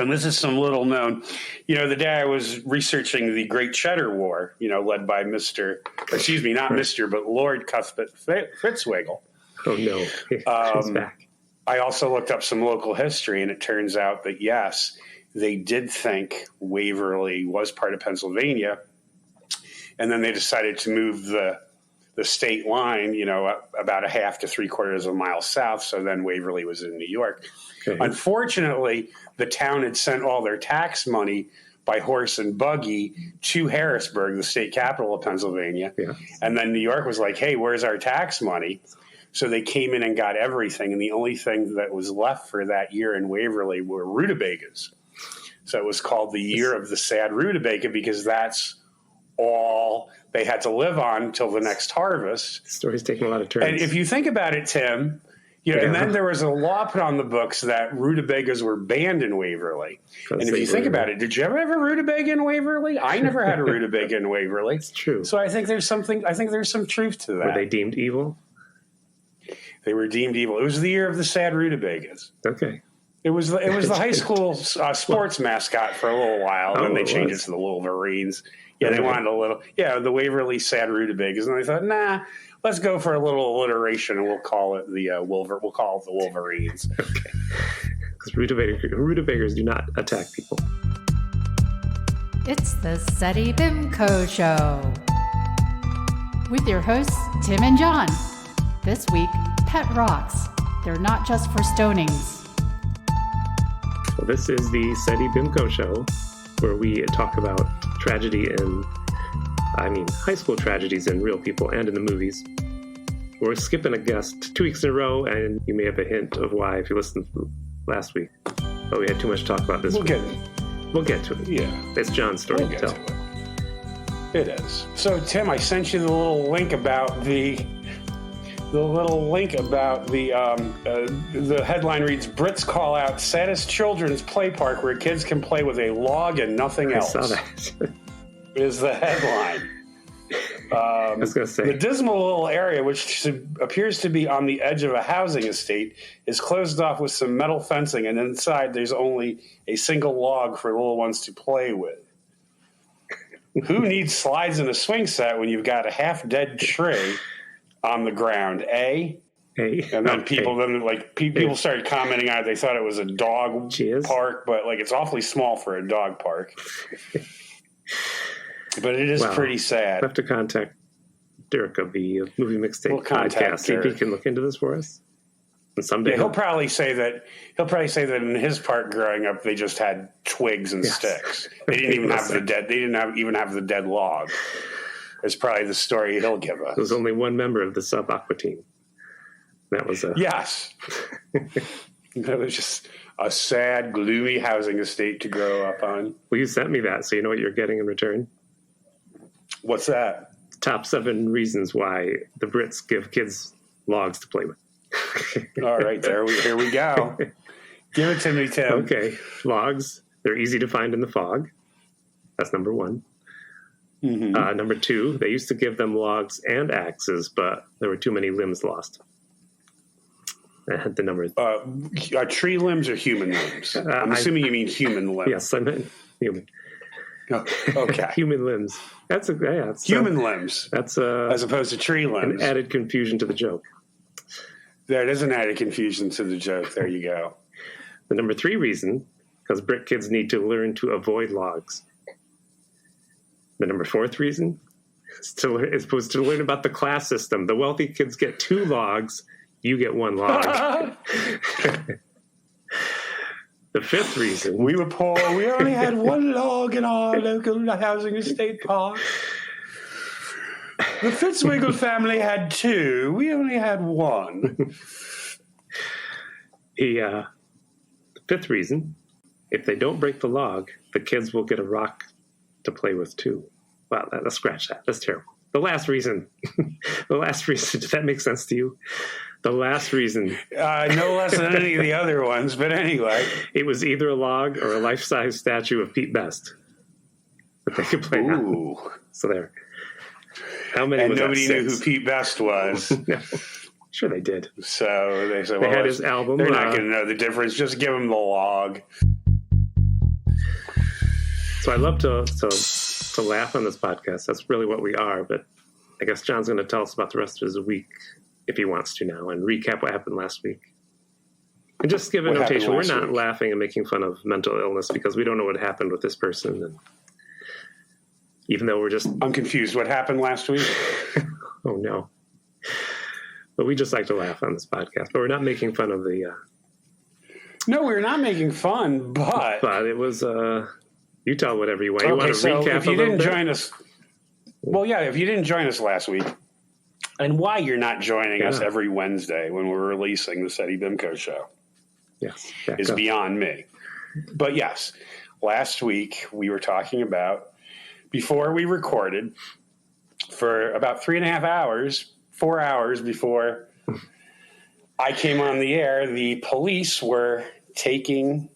And this is some little known, the day I was researching the Great Cheddar War, led by Lord Cuthbert Fitzwiggle. Oh, no. He's back. I also looked up some local history, and it turns out that, yes, they did think Waverly was part of Pennsylvania. And then they decided to move the state line, about a half to 3/4 of a mile south. So then Waverly was in New York. Okay. Unfortunately, the town had sent all their tax money by horse and buggy to Harrisburg, the state capital of Pennsylvania. Yeah. And then New York was like, hey, where's our tax money? So they came in and got everything. And the only thing that was left for that year in Waverly were rutabagas. So it was called the Year of the Sad Rutabaga because that's all they had to live on until the next harvest. The story's taking a lot of turns. And if you think about it, Tim, and then there was a law put on the books that rutabagas were banned in Waverly. And if you think about it, did you ever have a rutabaga in Waverly? I never had a rutabaga in Waverly. It's true. So I think there's some truth to that. Were they deemed evil? They were deemed evil. It was the Year of the Sad Rutabagas. Okay. It was the high school sports mascot for a little while, and then they changed it to the Wolverines. Yeah, they wanted the Waverly Sad Rutabagas, and they thought, nah, let's go for a little alliteration, and we'll call it the Wolverines. Okay, because rutabagas do not attack people. It's the SETI Bimco Show with your hosts Tim and John. This week, pet rocks. They're not just for stonings. Well, this is the SETI Bimco Show, where we talk about tragedy high school tragedies in real people and in the movies. We're skipping a guest 2 weeks in a row, and you may have a hint of why if you listened last week. But we had too much to talk about this week. We'll get to it. Yeah. It's John's story to tell. It is. So, Tim, I sent you the little link about the headline reads, Brits call out saddest children's play park where kids can play with a log and nothing else. I saw that. Is the headline. I was going to say. The dismal little area, which appears to be on the edge of a housing estate, is closed off with some metal fencing, and inside there's only a single log for little ones to play with. Who needs slides in a swing set when you've got a half-dead tree on the ground, And then people started commenting on it. They thought it was a dog park, but it's awfully small for a dog park. But it is pretty sad. We'll have to contact Derek of the Movie Mixtape podcast. See if he can look into this for us. And someday he'll probably say that in his park growing up they just had twigs and sticks. They didn't even have the dead. They didn't even have the dead log. It's probably the story he'll give us. There was only one member of the sub-aqua team. That was yes. That was just a sad, gloomy housing estate to grow up on. Well, you sent me that, so you know what you're getting in return? What's that? Top 7 reasons why the Brits give kids logs to play with. All right, here we go. Give it to me, Tim. Okay, logs. They're easy to find in the fog. That's number 1. Mm-hmm. Number 2, they used to give them logs and axes, but there were too many limbs lost. I had the number. Tree limbs or human limbs? I'm assuming you mean human limbs. Yes, I meant human. Oh, okay. Human limbs. That's human limbs. That's as opposed to tree limbs. An added confusion to the joke. There, it is an added confusion to the joke. There you go. The number 3 reason, because Brit kids need to learn to avoid logs. The number 4th reason is supposed to learn about the class system. The wealthy kids get 2 logs. You get 1 log. The 5th reason. We were poor. We only had 1 log in our local housing estate park. The Fitzwiggle family had 2. We only had 1. The 5th reason. If they don't break the log, the kids will get a rock to play with too. Wow, let's scratch that. That's terrible. The last reason. Does that make sense to you? The last reason. No less than any of the other ones, but anyway. It was either a log or a life-size statue of Pete Best that they could play on. So there. How many? And nobody knew who Pete Best was. No. Sure they did. So they said, they had his album. They're not going to know the difference. Just give them the log. So I love to laugh on this podcast. That's really what we are. But I guess John's going to tell us about the rest of his week if he wants to now and recap what happened last week. And just give a notation. We're not laughing and making fun of mental illness because we don't know what happened with this person. And even though I'm confused. What happened last week? Oh, no. But we just like to laugh on this podcast. But we're not making fun of the... No, we're not making fun, but... But it was... You tell whatever you want. You want to recap if you didn't join us... Well, yeah, if you didn't join us last week, and why you're not joining us every Wednesday when we're releasing the SETI BIMCO show is beyond me. But yes, last week we were talking about... Before we recorded, for about 3.5 hours, 4 hours before I came on the air, the police were taking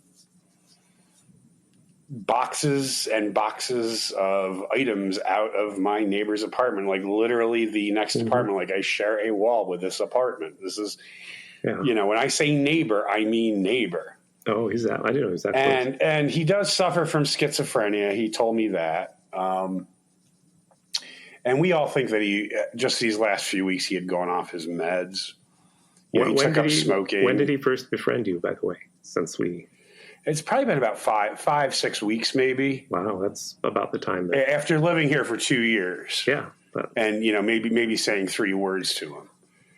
boxes and boxes of items out of my neighbor's apartment, like literally the next apartment. Like I share a wall with this apartment. This is, when I say neighbor, I mean neighbor. Oh, I didn't know he's that close. And he does suffer from schizophrenia. He told me that. And we all think that just these last few weeks, he had gone off his meds. He took up smoking. When did he first befriend you, by the way? It's probably been about 5-6 weeks, maybe. Wow, that's about the time. After living here for 2 years. Yeah. And, maybe saying 3 words to him.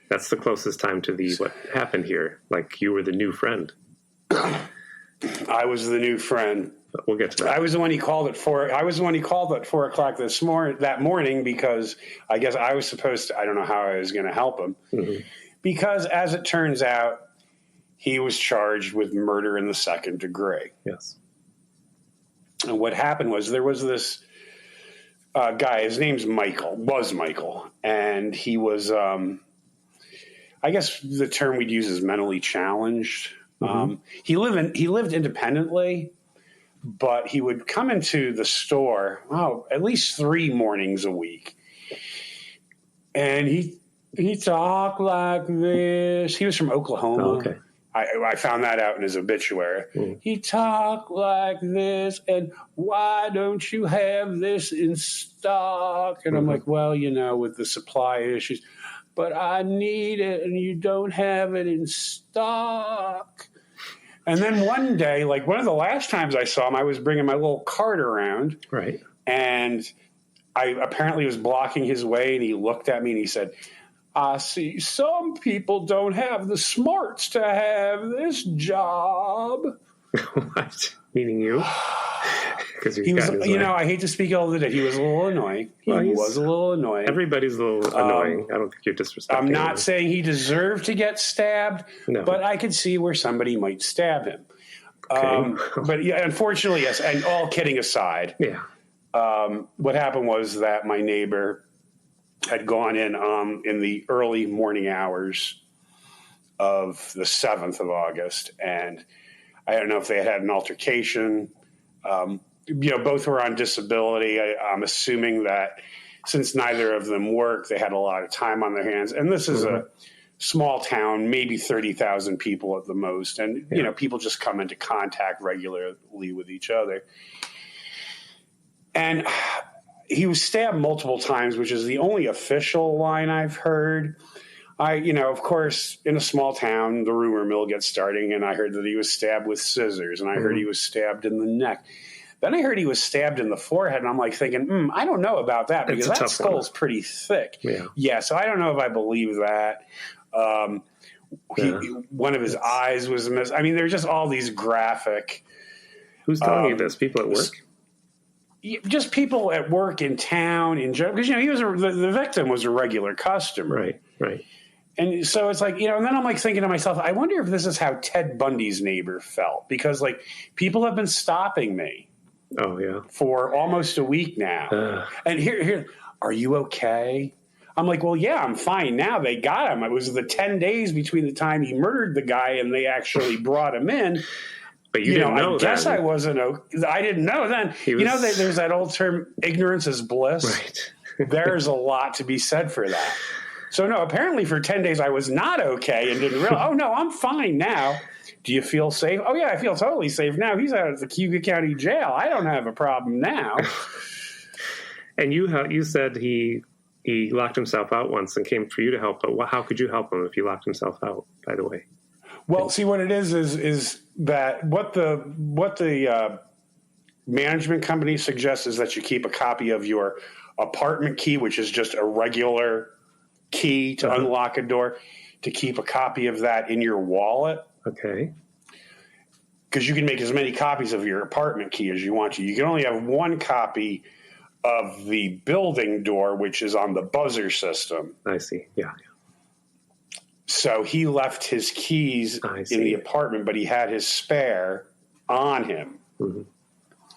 That's the closest time to what happened here. Like you were the new friend. I was the new friend. But we'll get to that. I was the one he called at 4. I was the one he called at 4 o'clock that morning because I guess I was supposed to. I don't know how I was going to help him because, as it turns out, he was charged with murder in the 2nd degree. Yes. And what happened was there was this guy. His name's Michael, and he was. I guess the term we'd use is mentally challenged. He lived independently. But he would come into the store, at least 3 mornings a week. And he talked like this. He was from Oklahoma. Oh, okay. I found that out in his obituary. He talked like this, and why don't you have this in stock? And I'm like, well, with the supply issues. But I need it, and you don't have it in stock. And then one day, like one of the last times I saw him, I was bringing my little cart around. Right. And I apparently was blocking his way, and he looked at me and he said, I see some people don't have the smarts to have this job. What? Meaning you? He was, I hate to speak ill of the dead. He was a little annoying. He was a little annoying. Everybody's a little annoying. I don't think you're disrespecting I'm not saying he deserved to get stabbed, but I could see where somebody might stab him. Okay. But yeah, unfortunately, yes. And all kidding aside, what happened was that my neighbor had gone in the early morning hours of the 7th of August, and I don't know if they had an altercation. Both were on disability. I'm assuming that since neither of them worked, they had a lot of time on their hands. And this is a small town, maybe 30,000 people at the most. And, people just come into contact regularly with each other. And he was stabbed multiple times, which is the only official line I've heard. Of course, in a small town, the rumor mill gets starting, and I heard that he was stabbed with scissors, and I heard he was stabbed in the neck. Then I heard he was stabbed in the forehead, and I'm like thinking, I don't know about that because that skull's pretty thick. Yeah, so I don't know if I believe that. One of his eyes was missing. I mean, there's just all these graphic. Who's telling you this? People at work? Just people at work in town in general, because he was the victim was a regular customer, right. And so it's like, and then I'm like thinking to myself, I wonder if this is how Ted Bundy's neighbor felt, because like people have been stopping me. Oh yeah, for almost a week now. And here, are you okay? I'm like, well, yeah, I'm fine now. They got him. It was the 10 days between the time he murdered the guy and they actually brought him in. But you didn't know I guess I wasn't. I didn't know then. There's that old term, ignorance is bliss. Right. There's a lot to be said for that. So no, apparently for 10 days I was not okay and didn't realize. Oh no, I'm fine now. do you feel safe? Oh, yeah, I feel totally safe now. He's out at the Cayuga County Jail. I don't have a problem now. And you said he locked himself out once and came for you to help, but how could you help him if he locked himself out, by the way? Well, see, what it is that what the management company suggests is that you keep a copy of your apartment key, which is just a regular key to unlock a door, to keep a copy of that in your wallet. Okay. Because you can make as many copies of your apartment key as you want to. You can only have one copy of the building door, which is on the buzzer system. I see. Yeah. So he left his keys in the apartment, but he had his spare on him. Mm-hmm.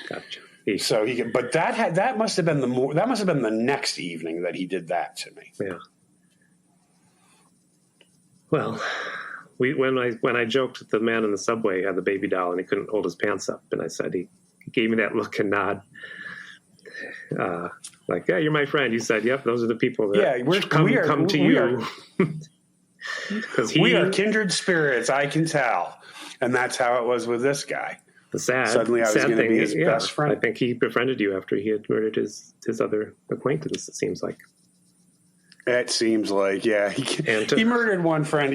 Gotcha. So he could, but that must have been the next evening that he did that to me. Yeah. Well, when I joked that the man in the subway had the baby doll and he couldn't hold his pants up, and I said he gave me that look and nod, like, yeah, you're my friend. You said, yep, those are the people that come to you. Because we are kindred spirits, I can tell, and that's how it was with this guy. Suddenly, I was going to be his best friend. I think he befriended you after he had murdered his other acquaintance. It seems like. It seems like, yeah. He murdered one friend.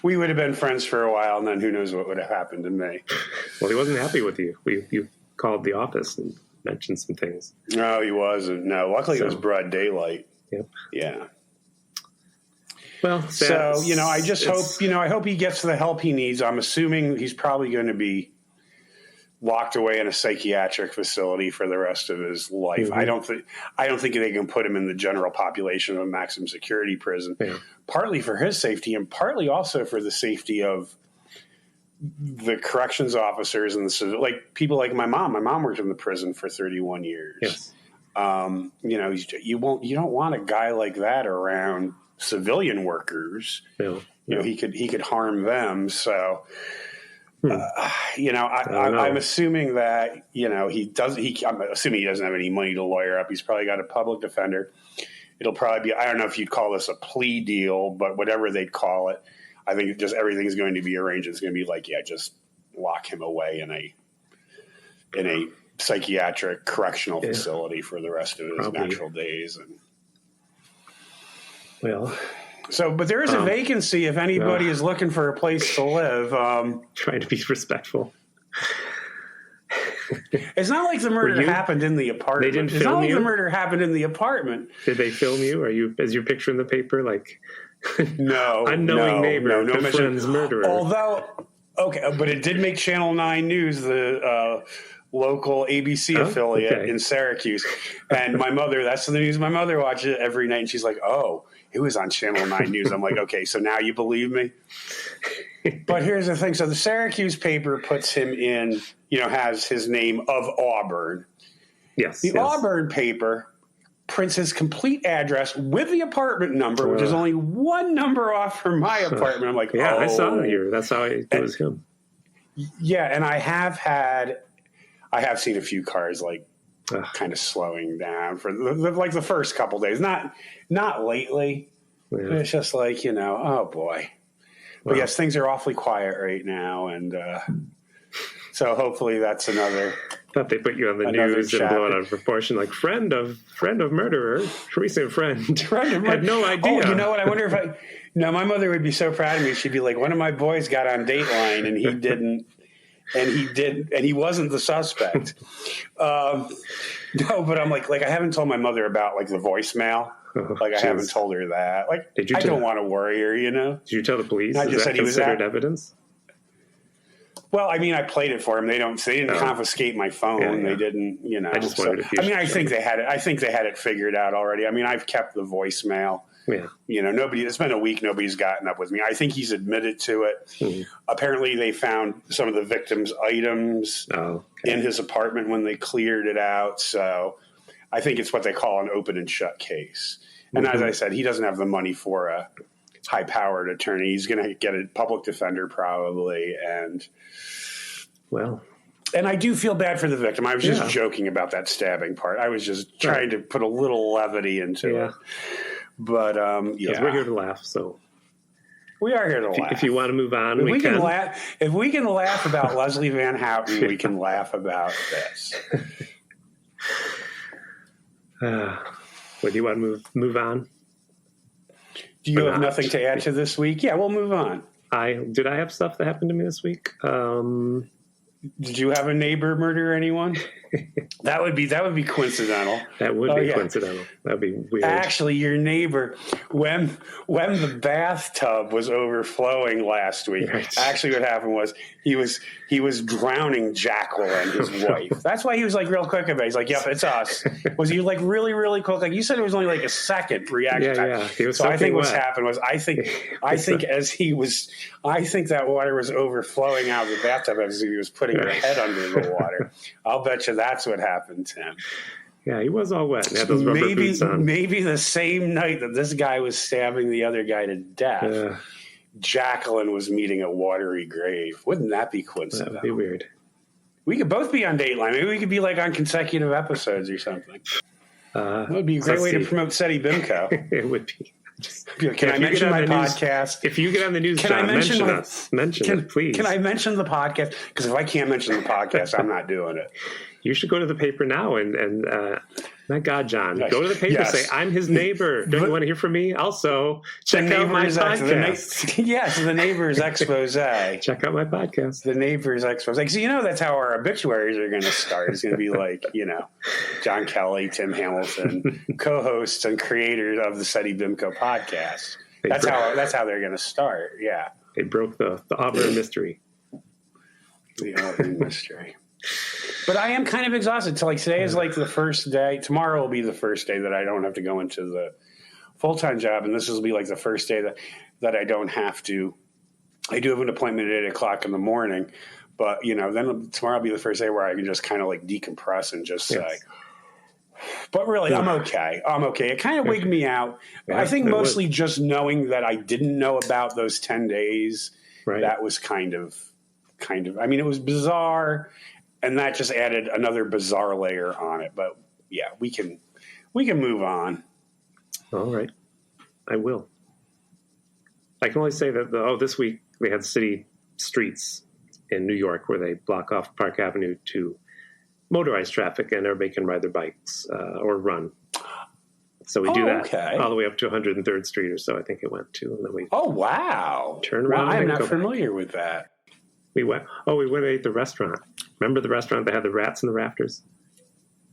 We would have been friends for a while, and then who knows what would have happened to me. Well, he wasn't happy with you. You called the office and mentioned some things. No, he wasn't. No, luckily it was broad daylight. Yep. Yeah. Well, so, I just hope, I hope he gets the help he needs. I'm assuming he's probably going to be locked away in a psychiatric facility for the rest of his life. Mm-hmm. I don't think they can put him in the general population of a maximum security prison, partly for his safety and partly also for the safety of the corrections officers and like people like my mom. My mom worked in the prison for 31 years. Yes. You don't want a guy like that around civilian workers. He could harm them. So, I'm assuming that, I'm assuming he doesn't have any money to lawyer up. He's probably got a public defender. It'll probably be, I don't know if you'd call this a plea deal, but whatever they'd call it, I think just everything's going to be arranged. It's going to be like, just lock him away in a psychiatric correctional facility for the rest of his natural days. But there is a vacancy if anybody is looking for a place to live. Trying to be respectful. It's not like the murder happened in the apartment. They didn't film it's not like you? the murder happened in the apartment. Did they film you? Is your picture in the paper? Like, no, unknowing neighbor, no friend's murderer. Although, but it did make Channel 9 News, the local ABC affiliate in Syracuse. And my mother, that's the news my mother watches every night. And she's like, oh, it was on Channel 9 News. I'm like, okay, so now you believe me? But here's the thing. So the Syracuse paper puts him in, has his name of Auburn. Yes. The Auburn paper prints his complete address with the apartment number, which is only one number off from my apartment. I'm like, I saw it here. That's how it was him. Yeah, and I have seen a few cars like kind of slowing down for like the first couple days. Not lately. Yeah. But it's just like, oh boy. But yes, things are awfully quiet right now, and so hopefully that's another. Thought they put you on the news and blow it out of proportion, like friend of murderer. Recent friend. Had no idea. Oh, you know what? I wonder if my mother would be so proud of me. She'd be like, one of my boys got on Dateline and he didn't. And he wasn't the suspect. No, but I'm like I haven't told my mother about like the voicemail. I haven't told her that. Like, I don't want to worry her, Did you tell the police? I just said he was evidence. Well, I mean, I played it for him. They didn't confiscate my phone. Yeah. They didn't, I just wondered if you I think they had it. I think they had it figured out already. I mean, I've kept the voicemail. Yeah. It's been a week. Nobody's gotten up with me. I think he's admitted to it. Mm-hmm. Apparently they found some of the victim's items in his apartment when they cleared it out. So I think it's what they call an open and shut case. And as I said, he doesn't have the money for a high powered attorney. He's going to get a public defender probably. And I do feel bad for the victim. I was just joking about that stabbing part. I was just trying to put a little levity into it. But we're here to laugh. So, We are here to laugh. If you want to move on, if we can laugh. If we can laugh about Leslie Van Houten, we can laugh about this. Do you want to move on? Do you have nothing to add to this week? Yeah, we'll move on. Did I have stuff that happened to me this week? Did you have a neighbor murder anyone? That would be coincidental. That would be coincidental. That'd be weird. Actually, your neighbor, when the bathtub was overflowing last week, right. Actually what happened was he was drowning Jacqueline, his wife. That's why he was like real quick about it. He's like, "Yep, it's us." Was he like really, really quick? Like you said, it was only like a second reaction time. Yeah. He was so I think what's wet. happened was I think that water was overflowing out of the bathtub as he was putting her head under the water. I'll bet you that's what happened to him. Yeah, he was all wet and had those rubber boots on. Maybe the same night that this guy was stabbing the other guy to death, Jacqueline was meeting a watery grave. Wouldn't that be coincidental? That would be weird. We could both be on Dateline. Maybe we could be like on consecutive episodes or something. That would be a great way to promote SETI BIMCO. It would be. Can I mention my podcast? If you get on the news, John, mention us. Mention it, please. Can I mention the podcast? Because if I can't mention the podcast, I'm not doing it. You should go to the paper now and my God, John, go to the paper and say, I'm his neighbor. Don't you want to hear from me? Also, check out my podcast. The neighbor's expose. Check out my podcast. The neighbor's expose. So that's how our obituaries are going to start. It's going to be like, John Kelly, Tim Hamilton, co-hosts and creators of the SETI BIMCO podcast. That's how they're going to start. Yeah. They broke the Auburn mystery. The Auburn mystery. But I am kind of exhausted. So today is like the first day. Tomorrow will be the first day that I don't have to go into the full-time job. And this will be like the first day that I don't have to. I do have an appointment at 8:00 in the morning. But, then tomorrow will be the first day where I can just kind of like decompress and just say. But really, I'm okay. It kind of wigged me out. Yeah, I think mostly just knowing that I didn't know about those 10 days. Right. That was kind of. I mean, it was bizarre. And that just added another bizarre layer on it. But yeah, we can move on. All right. I will. I can only say that this week they had city streets in New York where they block off Park Avenue to motorized traffic and everybody can ride their bikes or run. So we do that all the way up to 103rd Street or so, I think it went to. And then we wow. Turn around. I'm not familiar with that. We went and ate the restaurant. Remember the restaurant that had the rats in the rafters?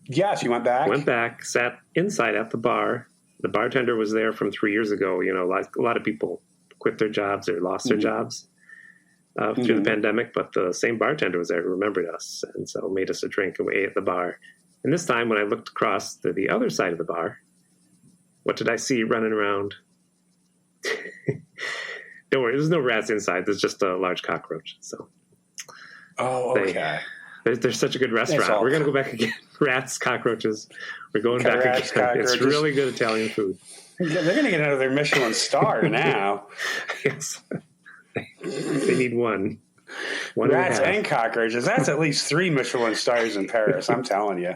Yes, you went back? Went back, sat inside at the bar. The bartender was there from 3 years ago. A lot of people quit their jobs or lost their jobs through the pandemic, but the same bartender was there who remembered us and so made us a drink and we ate at the bar. And this time when I looked across to the other side of the bar, what did I see running around? Don't worry, there's no rats inside. There's just a large cockroach. So, they're such a good restaurant. We're going to go back again. Rats, cockroaches. We're going back again. It's really good Italian food. They're going to get another Michelin star now. Yes, they need one. Rats and cockroaches. That's at least 3 Michelin stars in Paris. I'm telling you.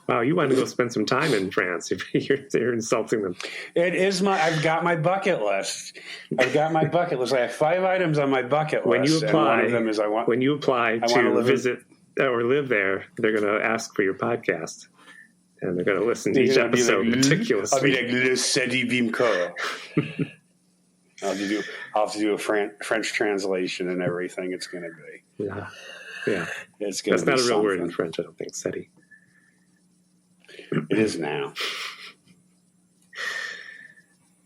Wow, you want to go spend some time in France if you're insulting them. I've got my bucket list. I have 5 items on my bucket list. When you apply, one of them is when you apply to visit or live there, they're going to ask for your podcast. And they're going to listen to each episode meticulously. I'll be like, Le SETI BIMCO. I'll have to do a French translation and everything. It's going to be. Yeah. It's going to be That's not a real something. word in French, I don't think, SETI. It is now.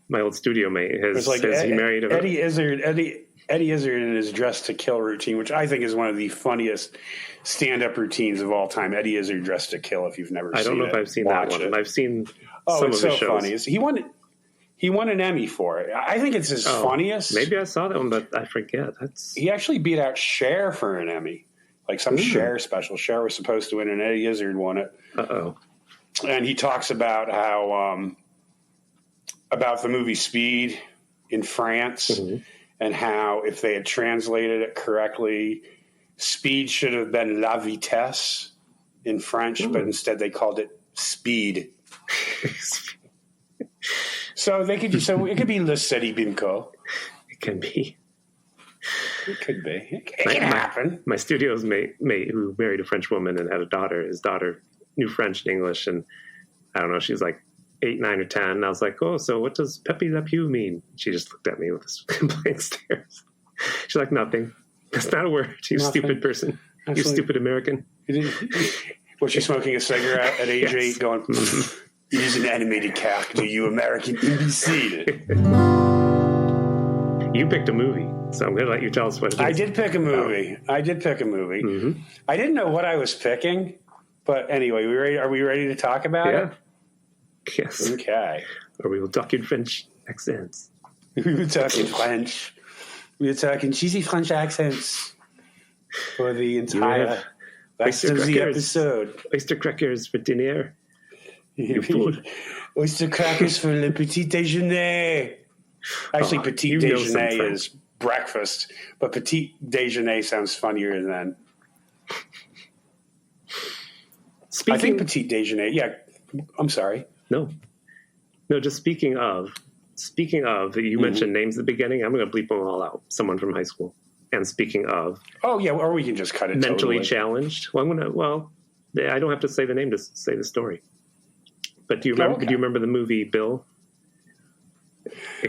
My old studio mate he married Eddie Izzard in his Dress to Kill routine, which I think is one of the funniest stand-up routines of all time. Eddie Izzard Dress to Kill. If you've never seen it, I don't know if I've seen that one. I've seen some of his shows. Funny. He won an Emmy for it. I think it's his funniest. Maybe I saw that one, but I forget. He actually beat out Cher for an Emmy, like some Cher special. Cher was supposed to win, and Eddie Izzard won it. And he talks about how about the movie Speed in France, and how if they had translated it correctly, Speed should have been La Vitesse in French, but instead they called it Speed. So they could. So it could be Le City Bimco. It can be. It could be. It can happen. My studio's mate, who married a French woman and had a daughter, his daughter knew French and English, and I don't know, she's like 8, 9, or 10. And I was like, oh, so what does Pepe Le Pew mean? She just looked at me with this blank stares. She's like, nothing. That's not a word. You stupid person. Absolutely. You stupid American. Was she smoking a cigarette at age 8 going, it is an animated character, you American imbecile. You picked a movie, so I'm going to let you tell us what it is. I did pick a movie. Mm-hmm. I didn't know what I was picking, but anyway, are we ready to talk about it? Yes. Okay. Or we will talk in French accents. We were talking French. We were talking cheesy French accents for the entire rest of the episode. Oyster crackers for dinner. You fool. Oyster crackers for le petit déjeuner. Actually, petit déjeuner is breakfast, but petit déjeuner sounds funnier than. I think petit déjeuner. Yeah, I'm sorry. No, just speaking of, you mentioned names at the beginning. I'm going to bleep them all out. Someone from high school. And speaking of. Oh, yeah, or we can just cut it mentally challenged. Well, I don't have to say the name to say the story. But do you remember? Do you remember the movie Bill?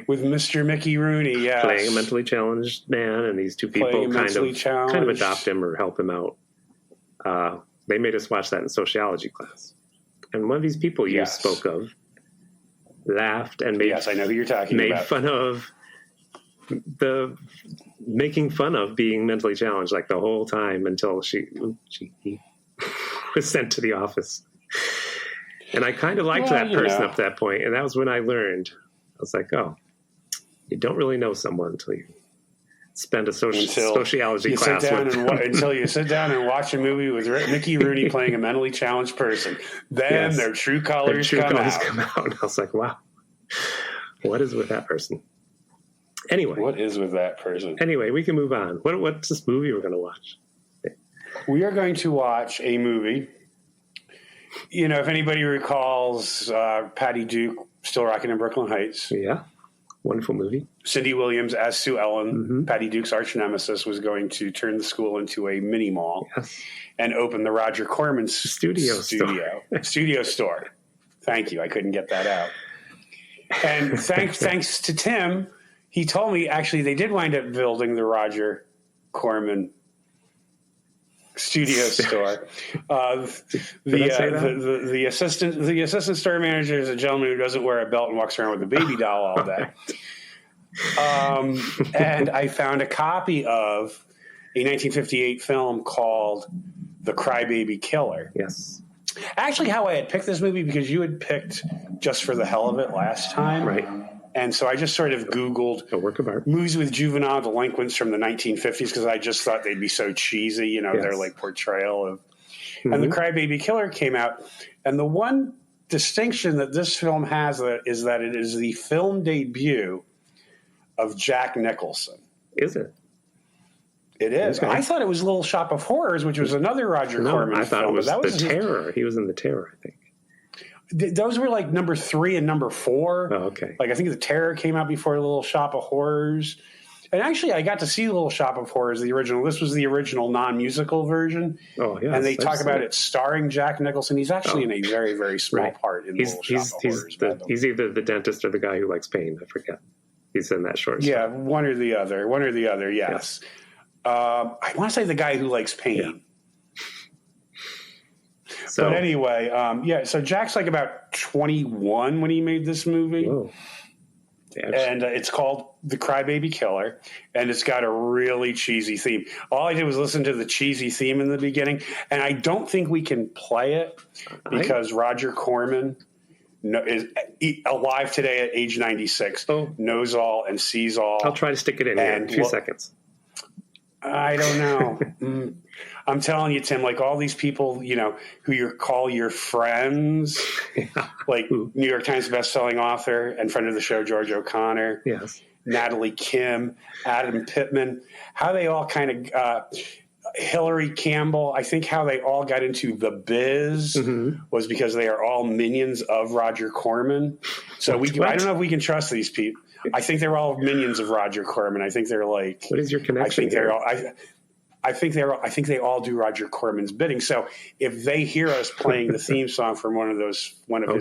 With Mr. Mickey Rooney, yes. Playing a mentally challenged man, and these two people kind of adopt him or help him out. They made us watch that in sociology class. And one of these people you spoke of laughed and made, I know who you're talking about. Made fun of making fun of being mentally challenged like the whole time until he was sent to the office. And I kind of liked that person up to that point. And that was when I learned. I was like, oh, you don't really know someone until you spend a sociology class with them. Until you sit down and watch a movie with Mickey Rooney playing a mentally challenged person. Then their true colors come out. And I was like, wow, what is with that person? Anyway. What is with that person? Anyway, we can move on. What's this movie we're going to watch? We are going to watch a movie. You know, if anybody recalls Patty Duke, Still Rockin' in Brooklyn Heights. Yeah. Wonderful movie. Cindy Williams as Sue Ellen, Patty Duke's arch nemesis, was going to turn the school into a mini mall and open the Roger Corman studio store. Thank you. I couldn't get that out. And thanks to Tim, he told me actually they did wind up building the Roger Corman studio store. The assistant store manager is a gentleman who doesn't wear a belt and walks around with a baby doll all day. And I found a copy of a 1958 film called The Crybaby Killer. Yes. Actually, how I had picked this movie, because you had picked Just for the Hell of It last time. Right. And so I just sort of Googled a work of art. Movies with juvenile delinquents from the 1950s, because I just thought they'd be so cheesy, their like portrayal of. And The Crybaby Killer came out. And the one distinction that this film has is that it is the film debut of Jack Nicholson. Is it? It is. Okay. I thought it was Little Shop of Horrors, which was another Roger Corman film. I thought it was The Terror. He was in The Terror, I think. Those were like number 3 and number 4. Oh, okay. Like I think The Terror came out before Little Shop of Horrors. And actually, I got to see Little Shop of Horrors, the original. This was the original non-musical version. Oh, yeah. And they talk about it starring Jack Nicholson. He's actually in a very, very small part in Little Shop of Horrors. He's either the dentist or the guy who likes pain. I forget. He's in that short story. One or the other, yes. I want to say the guy who likes pain. Yeah. But anyway, so Jack's like about 21 when he made this movie. Whoa. And it's called The Crybaby Killer, and it's got a really cheesy theme. All I did was listen to the cheesy theme in the beginning, and I don't think we can play it because Roger Corman is alive today at age 96, knows all and sees all. I'll try to stick it in here in 2 seconds. I don't know. I'm telling you, Tim, like all these people, who you call your friends, like New York Times bestselling author and friend of the show, George O'Connor, yes, Natalie Kim, Adam Pittman, how they all kind of Hillary Campbell. I think how they all got into the biz was because they are all minions of Roger Corman. So I don't know if we can trust these people. I think they're all minions of Roger Corman. I think they're like. What is your connection? I think they all do Roger Corman's bidding. So if they hear us playing the theme song from one of his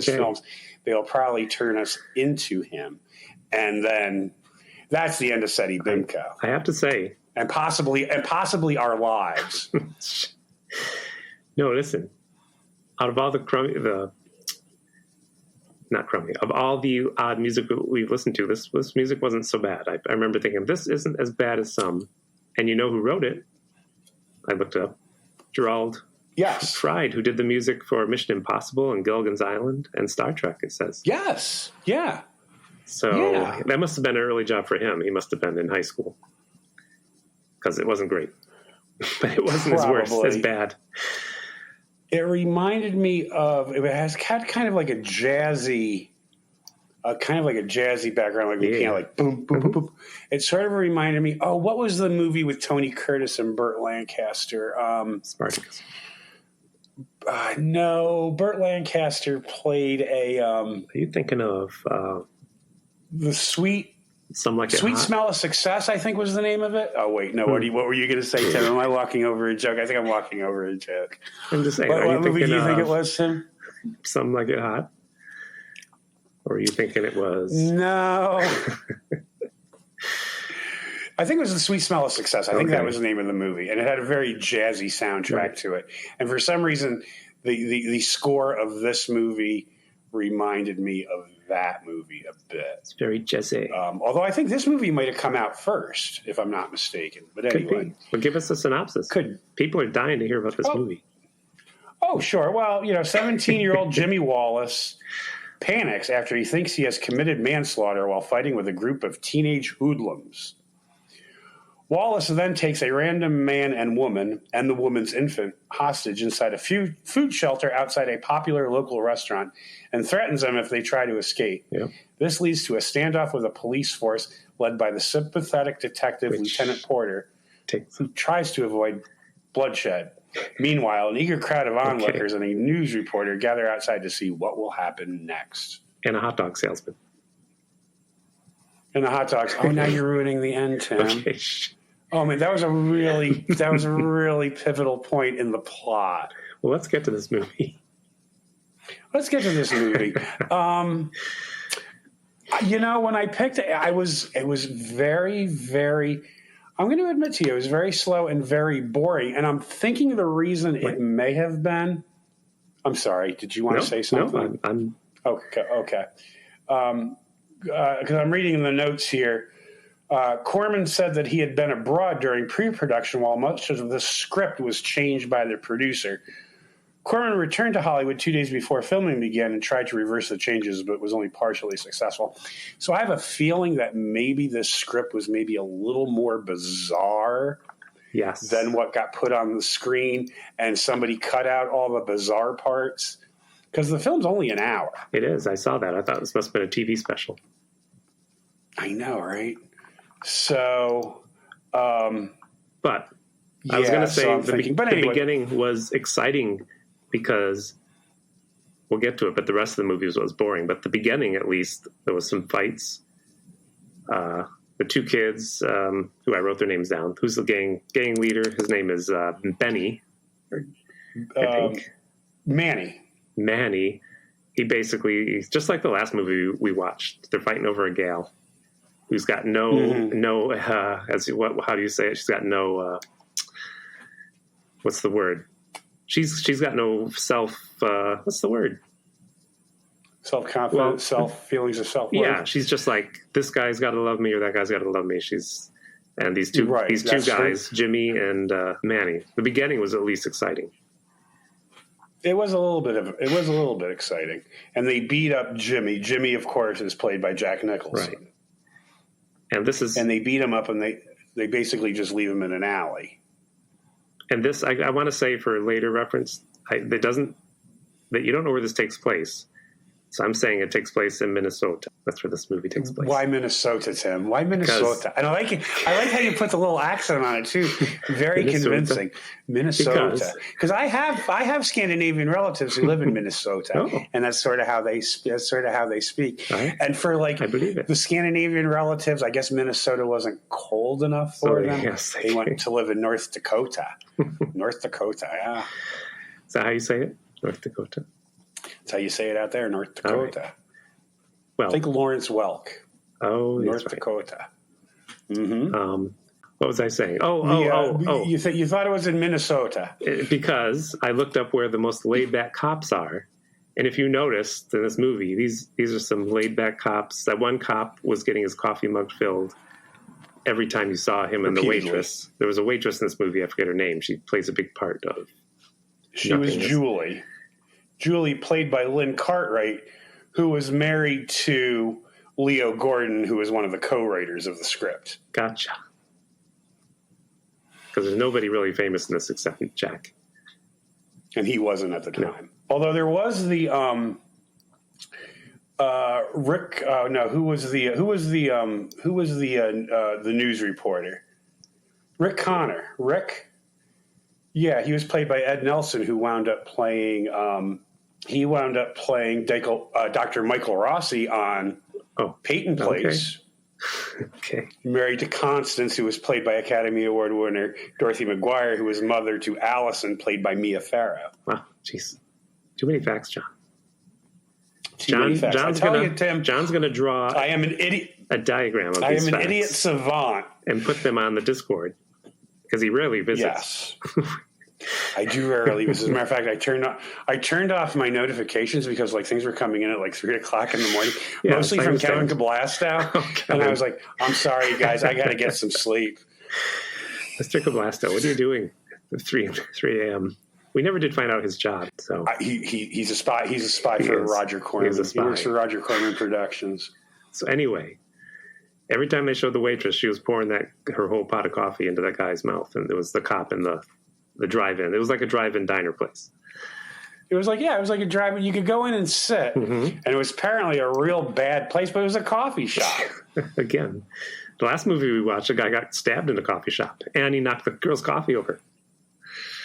films, they'll probably turn us into him, and then that's the end of SETI BIMCO. I have to say, and possibly our lives. No, listen. Out of all of all the odd music we've listened to, this music wasn't so bad. I remember thinking, this isn't as bad as some. And you know who wrote it? I looked it up. Gerald Fried, who did the music for Mission Impossible and Gilligan's Island and Star Trek, it says. Yes. Yeah. So that must have been an early job for him. He must have been in high school. Because it wasn't great. But it wasn't as bad. It reminded me of, it had kind of like a jazzy background, like boom, boom, boom, boom. It sort of reminded me, what was the movie with Tony Curtis and Burt Lancaster? Spartacus. No, Burt Lancaster played a... Are you thinking of... the Sweet Smell of Success, I think was the name of it. Oh, wait, no. What were you going to say, Tim? Am I walking over a joke? I think I'm walking over a joke. I'm just saying. What movie do you think it was, Tim? Something Like It Hot? Or are you thinking it was... No. I think it was The Sweet Smell of Success. I think that was the name of the movie. And it had a very jazzy soundtrack to it. And for some reason, the score of this movie reminded me of that movie a bit. It's very jazzy. Although I think this movie might have come out first, if I'm not mistaken. But anyway. Well, give us a synopsis. People are dying to hear about this movie. Oh, sure. Well, 17-year-old Jimmy Wallace panics after he thinks he has committed manslaughter while fighting with a group of teenage hoodlums. Wallace then takes a random man and woman and the woman's infant hostage inside a food shelter outside a popular local restaurant and threatens them if they try to escape. Yeah. This leads to a standoff with a police force led by the sympathetic detective Lieutenant Porter, who tries to avoid bloodshed. Meanwhile, an eager crowd of onlookers and a news reporter gather outside to see what will happen next. And a hot dog salesman. And the hot dogs. Oh, now you're ruining the end, Tim. Okay. Oh man, that was a really pivotal point in the plot. Well, let's get to this movie. When I picked it, it was very, very, I'm going to admit to you, it was very slow and very boring. And I'm thinking the reason it may have been, I'm sorry, did you want to say something? No, I'm okay. Because I'm reading the notes here. Corman said that he had been abroad during pre-production while much of the script was changed by the producer. Corman returned to Hollywood 2 days before filming began and tried to reverse the changes, but was only partially successful. So I have a feeling that maybe this script was maybe a little more bizarre than what got put on the screen, and somebody cut out all the bizarre parts. Because the film's only an hour. It is. I saw that. I thought this must have been a TV special. I know, right? So, but I was going to say the beginning was exciting because we'll get to it, but the rest of the movie was boring. But the beginning, at least, there was some fights. The two kids, who I wrote their names down. Who's the gang leader? His name is Benny. I think Manny. He's just like the last movie we watched. They're fighting over a gal who's got how do you say it? She's got no, what's the word? She's got no what's the word? Self-confidence, feelings of self-worth. Yeah, she's just like, this guy's got to love me or that guy's got to love me. And these two guys, Jimmy and Manny. The beginning was at least exciting. It was a little bit exciting, and they beat up Jimmy. Jimmy, of course, is played by Jack Nicholson. Right. And they beat him up, and they basically just leave him in an alley. And this, I want to say for later reference, that you don't know where this takes place, So I'm saying it takes place in Minnesota. That's where this movie takes place. Why Minnesota, Tim? Why Minnesota? And I like it. I like how you put the little accent on it too. Very convincing. Minnesota. Because I have Scandinavian relatives who live in Minnesota, and that's sort of how they speak. Right. And for I believe it. the Scandinavian relatives, I guess Minnesota wasn't cold enough for them. Yes, they went to live in North Dakota. North Dakota, yeah. Is that how you say it? North Dakota. That's how you say it out there, North Dakota. Right. Well, think Lawrence Welk. Oh, North Dakota. Mm-hmm. What was I saying? You thought it was in Minnesota. Because I looked up where the most laid-back cops are. And if you noticed in this movie, these are some laid-back cops. That one cop was getting his coffee mug filled every time you saw him, and the waitress. There was a waitress in this movie. I forget her name. She plays a big part of. She was Julie. Julie, played by Lynn Cartwright, who was married to Leo Gordon, who was one of the co-writers of the script. Gotcha. Because there's nobody really famous in this except Jack. And he wasn't at the time. No. Although there was the Rick. Who was the news reporter? Rick Connor. Rick. Yeah, he was played by Ed Nelson, who wound up playing. He wound up playing Dr. Michael Rossi on Peyton Place. Okay. Married to Constance, who was played by Academy Award winner Dorothy McGuire, who was mother to Allison, played by Mia Farrow. Wow, jeez. Too many facts, John. John's going to draw I am an idiot. A diagram of these I am an facts idiot savant. And put them on the Discord, because he rarely visits. Yes. I do rarely. As a matter of fact, I turned off my notifications because things were coming in at 3 o'clock in the morning, mostly from Kevin Kablastow. And I was like, I'm sorry, guys, I got to get some sleep. Mr. Kablastow, what are you doing at 3 a.m.? We never did find out his job. So he's a spy. He's a spy for Roger Corman. He works for Roger Corman Productions. So anyway, every time they showed the waitress, she was pouring her whole pot of coffee into that guy's mouth, and there was the cop in the drive-in. It was like a drive-in diner place. It was like a drive-in. You could go in and sit, and it was apparently a real bad place, but it was a coffee shop. Again, the last movie we watched, a guy got stabbed in a coffee shop, and he knocked the girl's coffee over.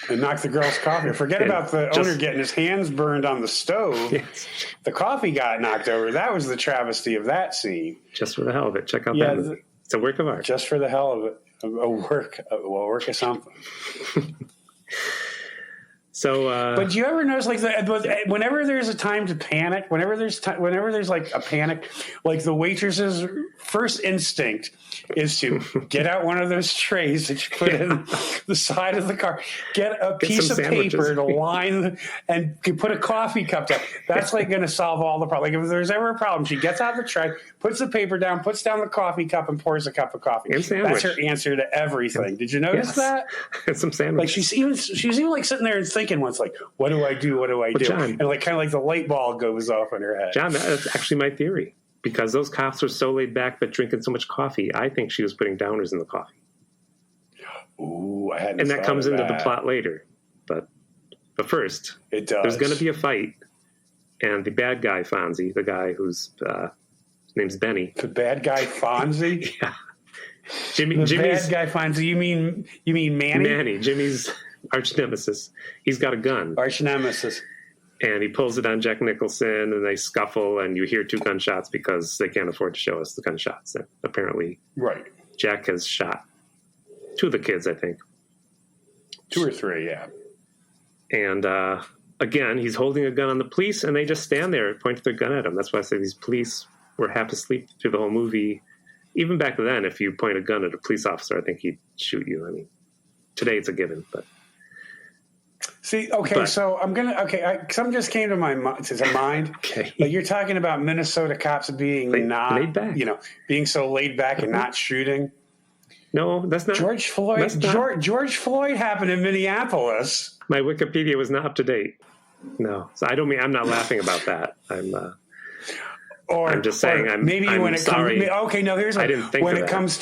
And knocked the girl's coffee. Forget about the owner getting his hands burned on the stove. Yes. The coffee got knocked over. That was the travesty of that scene. Just for the hell of it. Check out that movie. It's a work of art. Just for the hell of it. A work of something. So, but do you ever notice whenever there's a time to panic, whenever there's a panic, the waitress's first instinct is to get out one of those trays that you put in the side of the car, get a piece of paper to line and put a coffee cup down. That's going to solve all the problems. If there's ever a problem, she gets out of the tray, puts the paper down, puts down the coffee cup, and pours a cup of coffee. That's her answer to everything. Did you notice that? And some sandwiches. She was even sitting there and thinking once, what do I do? What do I do? John, and the light bulb goes off in her head. John, that's actually my theory. Because those cops were so laid back but drinking so much coffee, I think she was putting downers in the coffee. Ooh, I hadn't. And that comes into the plot later. But first, it does. There's going to be a fight, and the bad guy Fonzie, the guy whose name's Benny. The bad guy Fonzie. Yeah. Jimmy's bad guy Fonzie. You mean Manny? Manny, Jimmy's arch nemesis. He's got a gun. Arch nemesis. And he pulls it on Jack Nicholson, and they scuffle, and you hear 2 gunshots because they can't afford to show us the gunshots. And apparently, Jack has shot 2 of the kids, I think. 2 or 3, yeah. And again, he's holding a gun on the police, and they just stand there and point their gun at him. That's why I say these police were half asleep through the whole movie. Even back then, if you point a gun at a police officer, I think he'd shoot you. I mean, today it's a given, but... See, so I'm something just came to my mind. Okay. You're talking about Minnesota cops being laid back. Being so laid back and not shooting. No, that's not. George Floyd. George Floyd happened in Minneapolis. My Wikipedia was not up to date. No, so I'm not laughing about that. I'm just saying. I'm sorry. Here's I didn't think when it comes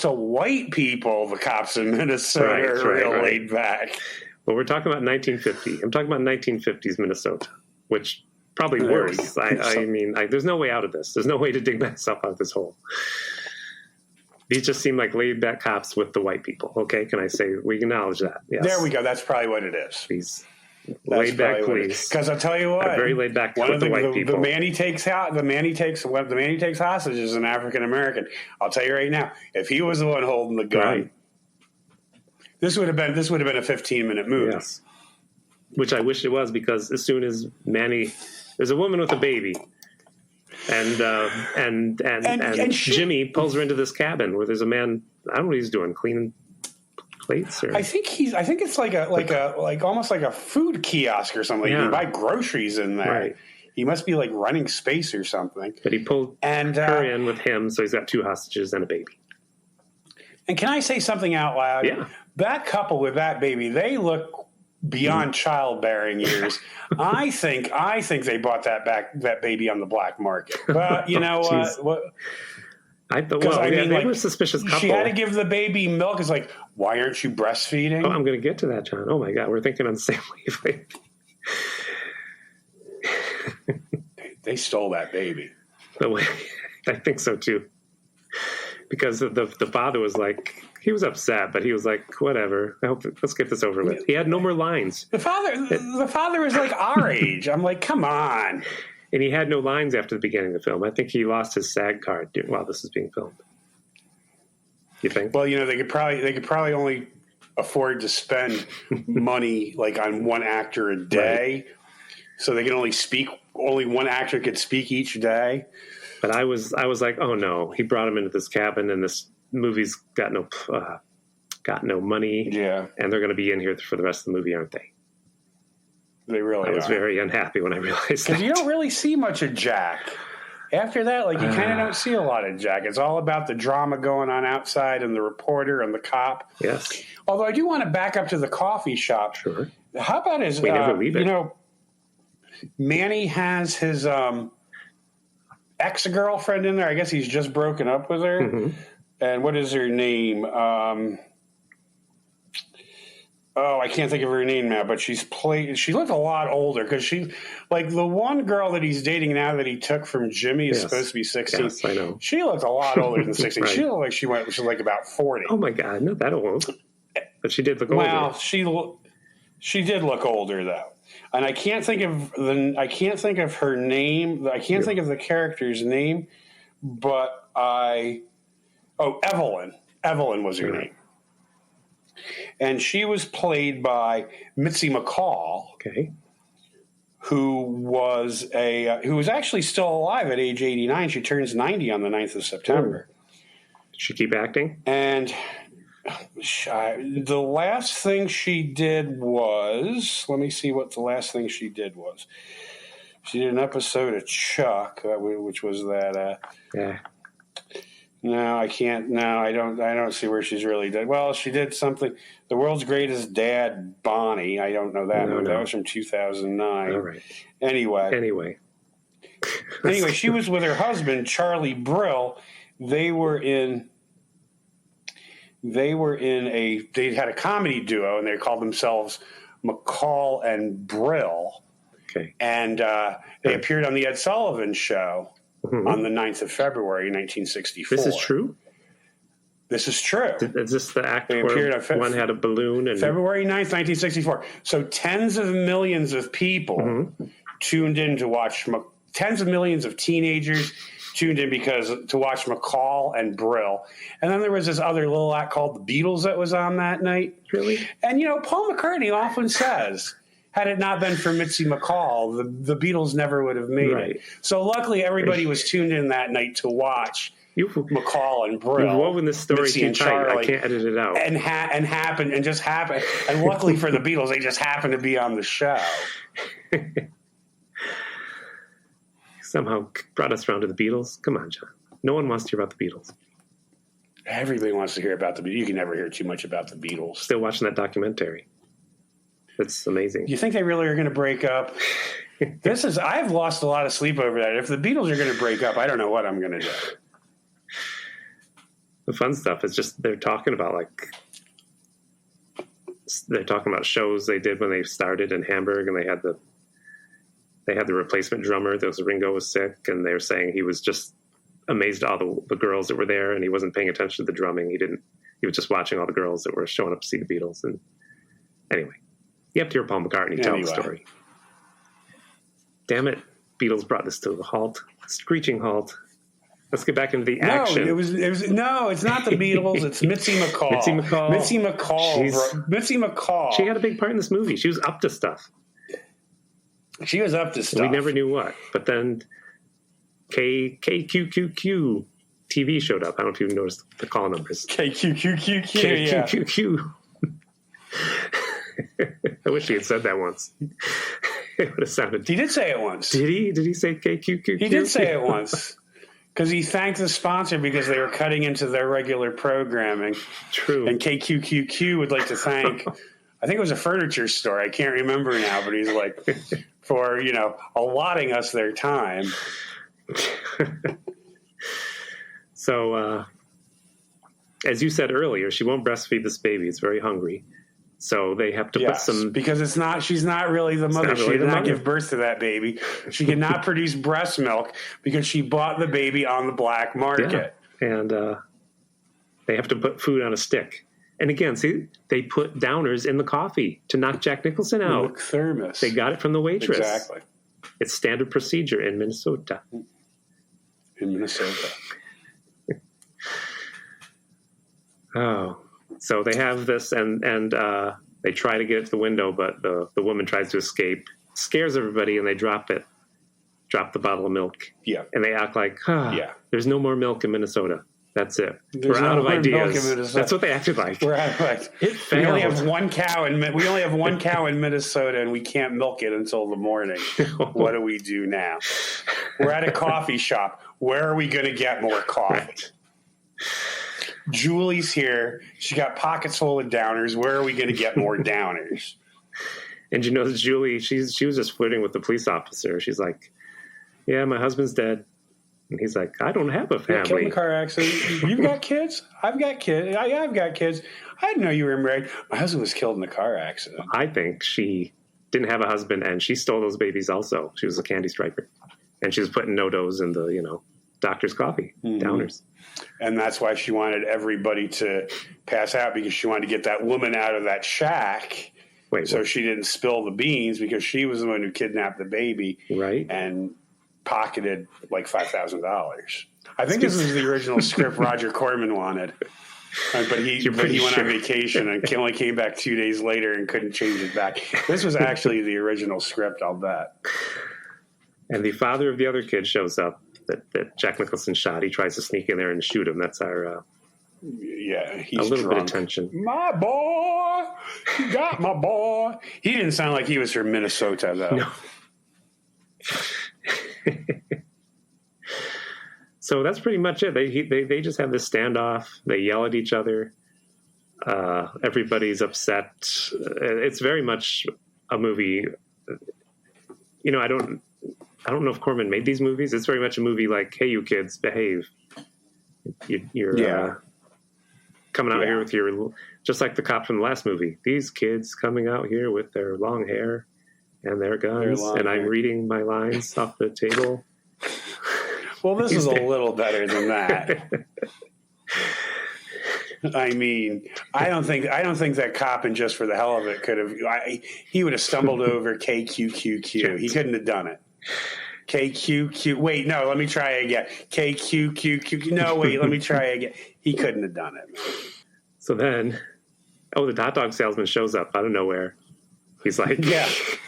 to white people, the cops in Minnesota are real laid back. Well, we're talking about 1950. I'm talking about 1950s Minnesota, which probably There we worse. go. I mean, there's no way out of this. There's no way to dig myself out of this hole. These just seem like laid-back cops with the white people. Okay, can I say we acknowledge that? Yes. There we go. That's probably what it is. These laid-back police. Because I'll tell you what, very laid back one with of the white people. The man he takes hostage is an African American. I'll tell you right now, if he was the one holding the gun, Right. this would have been a 15-minute movie. Yes. Which I wish it was, because as soon as Manny, there's a woman with a baby, and Jimmy pulls her into this cabin where there's a man. I don't know what he's doing, cleaning plates. Or I think it's like almost like a food kiosk or something. Yeah. You can buy groceries in there. Right. He must be like running space or something. But he pulled her in with him, so he's got 2 hostages and a baby. And can I say something out loud? Yeah. That couple with that baby, they look beyond childbearing years. I think they bought that baby on the black market. But you know what? I thought, they were a suspicious couple. She had to give the baby milk. It's like, why aren't you breastfeeding? Oh, I'm going to get to that, John. Oh my God, we're thinking on the same wavelength. They stole that baby. The way, I think so too. Because the father was like, he was upset, but he was like, whatever. Let's get this over with. He had no more lines. The father was like our age. I'm like, come on. And he had no lines after the beginning of the film. I think he lost his SAG card while this was being filmed. You think? Well, you know, they could probably only afford to spend money like on one actor a day, right. So they can only one actor could speak each day. But I was like, oh no, he brought him into this cabin, and this movie's got no money. Yeah, and they're going to be in here for the rest of the movie, aren't they? They really are. I was very unhappy when I realized that. Because you don't really see much of Jack. After that, like, you kind of don't see a lot of Jack. It's all about the drama going on outside and the reporter and the cop. Yes. Although I do want to back up to the coffee shop. Sure. How about his, we never leave it. You know, Manny has his ex-girlfriend in there. I guess he's just broken up with her. Mm-hmm. And what is her name? I can't think of her name now, but she looked a lot older, because she, like, the one girl that he's dating now that he took from Jimmy is supposed to be 16. Yes, I know. She looked a lot older than 16. Right. She looked like she was like about 40. Oh my God, not that old. But she did look older. Well, she did look older though. And I can't think of her name. I can't think of the character's name, but Evelyn. Evelyn was her name. And she was played by Mitzi McCall, who was actually still alive at age 89. She turns 90 on the 9th of September. Did she keep acting? And the last thing she did was, let me see what the last thing she did was. She did an episode of Chuck, which was that. Yeah. No, I can't. No, I don't see where she's really did. Well, she did something. The World's Greatest Dad, Bonnie. I don't know that. No. That was from 2009. All right. Anyway, she was with her husband, Charlie Brill. They had a comedy duo, and they called themselves McCall and Brill. Okay. And they appeared on the Ed Sullivan Show. Mm-hmm. On the 9th of February, 1964. This is true? This is true. Is this the act where one had a balloon? And February 9th, 1964. So tens of millions of people tuned in to watch, tens of millions of teenagers tuned in to watch McCall and Brill. And then there was this other little act called The Beatles that was on that night. Really? And, you know, Paul McCartney often says, had it not been for Mitzi McCall, the Beatles never would have made it. So luckily, everybly was tuned in that night to watch McCall and Brill. You've woven this story Mitzi too and tight. Charlie, I can't edit it out. And happened. And luckily for the Beatles, they just happened to be on the show. Somehow brought us around to the Beatles. Come on, John. No one wants to hear about the Beatles. Everybody wants to hear about the Beatles. You can never hear too much about the Beatles. Still watching that documentary. It's amazing. You think they really are going to break up? I've lost a lot of sleep over that. If the Beatles are going to break up, I don't know what I'm going to do. The fun stuff is just they're talking about shows they did when they started in Hamburg, and they had they had the replacement drummer. Ringo was sick, and they were saying he was just amazed at all the girls that were there, and he wasn't paying attention to the drumming. He was just watching all the girls that were showing up to see the Beatles. And anyway, you have to hear Paul McCartney tell the story. Damn it, Beatles brought this to a halt, a screeching halt. Let's get back into the action. No, it's not the Beatles. It's Mitzi McCall. Mitzi McCall. She had a big part in this movie. She was up to stuff. We never knew what. But then KQQQ TV showed up. I don't know if you noticed the call numbers. KQQQ. I wish he had said that once. It would have sounded. He did say it once. Did he? Did he say KQQQ? He did say it once. Because he thanked the sponsor because they were cutting into their regular programming. True. And KQQQ would like to thank, I think it was a furniture store. I can't remember now, but he's like, for, allotting us their time. So, as you said earlier, she won't breastfeed this baby. It's very hungry. So they have to put some... because she's not really the mother. She did not give birth to that baby. She could not produce breast milk because she bought the baby on the black market. Yeah. And they have to put food on a stick. And again, see, they put downers in the coffee to knock Jack Nicholson out. Look, thermos. They got it from the waitress. Exactly. It's standard procedure in Minnesota. Oh, so they have this, and they try to get it to the window, but the woman tries to escape, scares everybody, and they drop the bottle of milk. Yeah. And they act like, there's no more milk in Minnesota. That's it. We're out of ideas. That's what they acted like. We're out of like, we only have one cow in Minnesota, and we can't milk it until the morning. What do we do now? We're at a coffee shop. Where are we going to get more coffee? Right. Julie's here. She got pockets full of downers. Where are we going to get more downers? And Julie, she was just flirting with the police officer. She's like, yeah, my husband's dead. And he's like, I don't have a family. Killed in a car accident. You've got kids? I've got kids. I've got kids. I didn't know you were married. My husband was killed in a car accident. I think she didn't have a husband, and she stole those babies also. She was a candy striper. And she was putting no-dos in the, doctor's coffee, downers. And that's why she wanted everybody to pass out, because she wanted to get that woman out of that shack. So she didn't spill the beans, because she was the one who kidnapped the baby. Right. And pocketed like $5,000. I think this was the original script Roger Corman wanted. But he went on vacation and only came back 2 days later and couldn't change it back. This was actually the original script, I'll bet. And the father of the other kid shows up that Jack Nicholson shot. He tries to sneak in there and shoot him. That's our he's a little drunk. bit of tension. My boy, you got my boy. He didn't sound like he was from Minnesota, though. No. So that's pretty much it. They just have this standoff. They yell at each other. Everybody's upset. It's very much a movie. I don't know if Corman made these movies. It's very much a movie like, hey, you kids, behave. You're coming out here with your, just like the cop from the last movie. These kids coming out here with their long hair and their guns, and I'm reading my lines off the table. Well, this is a little better than that. I mean, I don't think that cop, and just for the hell of it, could have. He would have stumbled over KQQQ. He couldn't have done it. KQQ. Wait, no. Let me try again. KQQQ. No, wait. Let me try again. He couldn't have done it. So then, the hot dog salesman shows up out of nowhere. He's like,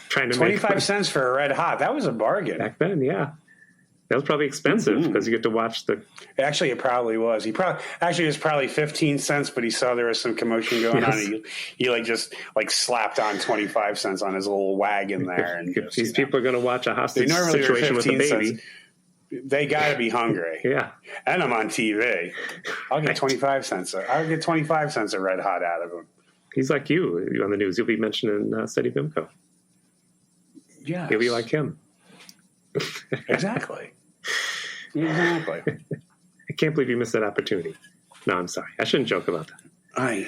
trying to 25 cents for a red hot. That was a bargain back then. Yeah. That was probably expensive because you get to watch the. Actually, it probably was. It was probably 15 cents, but he saw there was some commotion going on. And he just slapped on 25 cents on his little wagon there. And these people are going to watch a hostage situation with a baby. Cents. They got to be hungry. Yeah, and I'm on TV. I'll get 25 cents. I'll get 25 cents a red hot out of him. He's like you on the news. You'll be mentioned in Steady Bimco. Yeah, you'll be like him. Exactly. Exactly. I can't believe you missed that opportunity. No, I'm sorry. I shouldn't joke about that.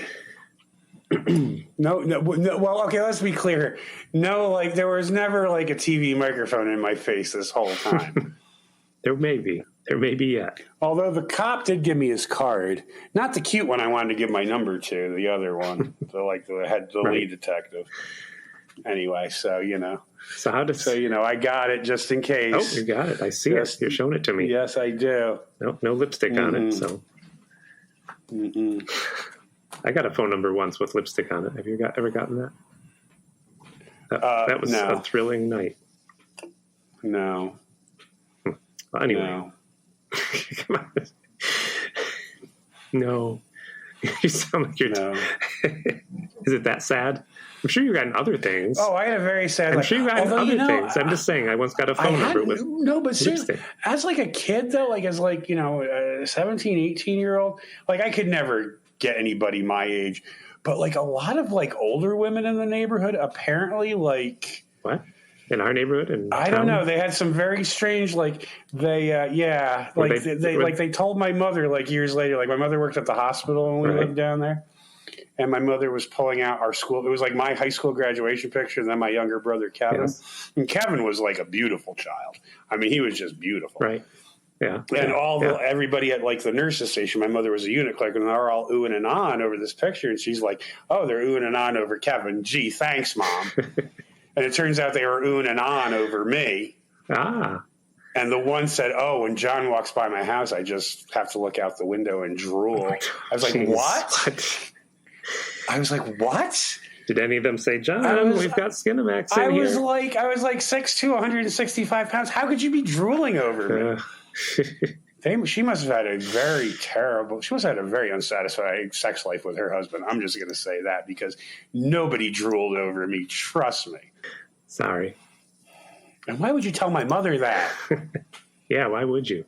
No, well, okay, let's be clear. No, like there was never like a TV microphone in my face this whole time. There may be yet. Although the cop did give me his card, not the cute one I wanted to give my number to, the other one, the Right. lead detective. Anyway, so I got it just in case. Oh, you got it. I see it. You're showing it to me. Yes, I do. No lipstick on it. So I got a phone number once with lipstick on it. Have you ever gotten that? That was no. a thrilling night. No. Well, anyway. No. Come on. No. You sound like you're... No. Is it that sad? I'm sure you've gotten other things. Oh, I had a very sad... I'm sure you've gotten other things. I'm just saying, I once got a phone number with... No, but seriously, lipstick. as like a kid, though, like as like, a 17, 18-year-old, like I could never get anybody my age. But like a lot of like older women in the neighborhood, apparently like... What? In our neighborhood? I don't know. They had some very strange, like they told my mother like years later. Like my mother worked at the hospital when we lived down there, and my mother was pulling out our school. It was like my high school graduation picture, and then my younger brother Kevin. Yes. And Kevin was like a beautiful child. I mean, he was just beautiful. Right. Yeah. And everybody at like the nurse's station, my mother was a unit clerk, and they're all oohing and ahhing over this picture, and she's like, "Oh, they're oohing and ahhing over Kevin. Gee, thanks, Mom." And it turns out they were oohing and ahhing over me. Ah. And the one said, "Oh, when John walks by my house, I just have to look out the window and drool." I was like, "What?" I was like, "What?" Did any of them say, "John, we've got Skinamax in here"? I was like 6'2", 165 pounds. How could you be drooling over me? She must have had a very unsatisfying sex life with her husband. I'm just going to say that because nobody drooled over me. Trust me. Sorry. And why would you tell my mother that? Yeah, why would you?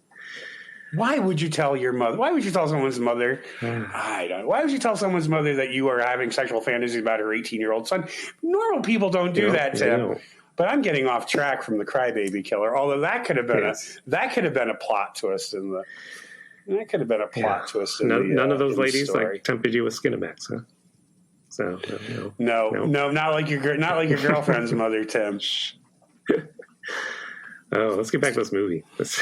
Why would you tell your mother? Why would you tell someone's mother? I don't know. Why would you tell someone's mother that you are having sexual fantasies about her 18-year-old son? Normal people don't do that, Tim. But I'm getting off track from the crybaby killer. Although that could have been a plot twist in the. That could have been a plot twist. None of those ladies story. like tempted you with Skinamax, huh? So no, not like your girlfriend's mother, Tim. Oh, let's get back to this movie. Let's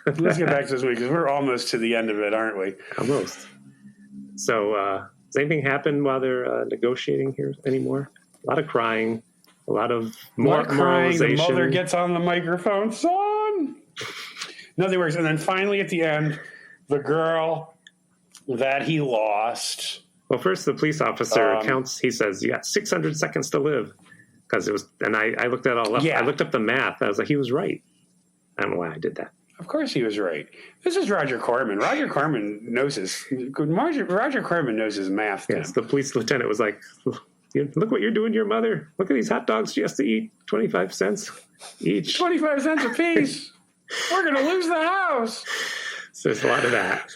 get back to this movie because we're almost to the end of it, aren't we? Almost. So, does anything happen while they're negotiating here anymore? A lot of crying. A lot of crying. The mother gets on the microphone, son. Nothing works. And then finally at the end, the girl that he lost. Well, first the police officer counts. He says, "You got 600 seconds to live," because it was. And I looked that all up. Yeah. I looked up the math. I was like, he was right. I don't know why I did that. Of course he was right. This is Roger Corman. Roger Corman knows his math. Yes, the police lieutenant was like, "Look what you're doing to your mother. Look at these hot dogs she has to eat. 25 cents each. 25 cents a piece. We're going to lose the house." So there's a lot of that.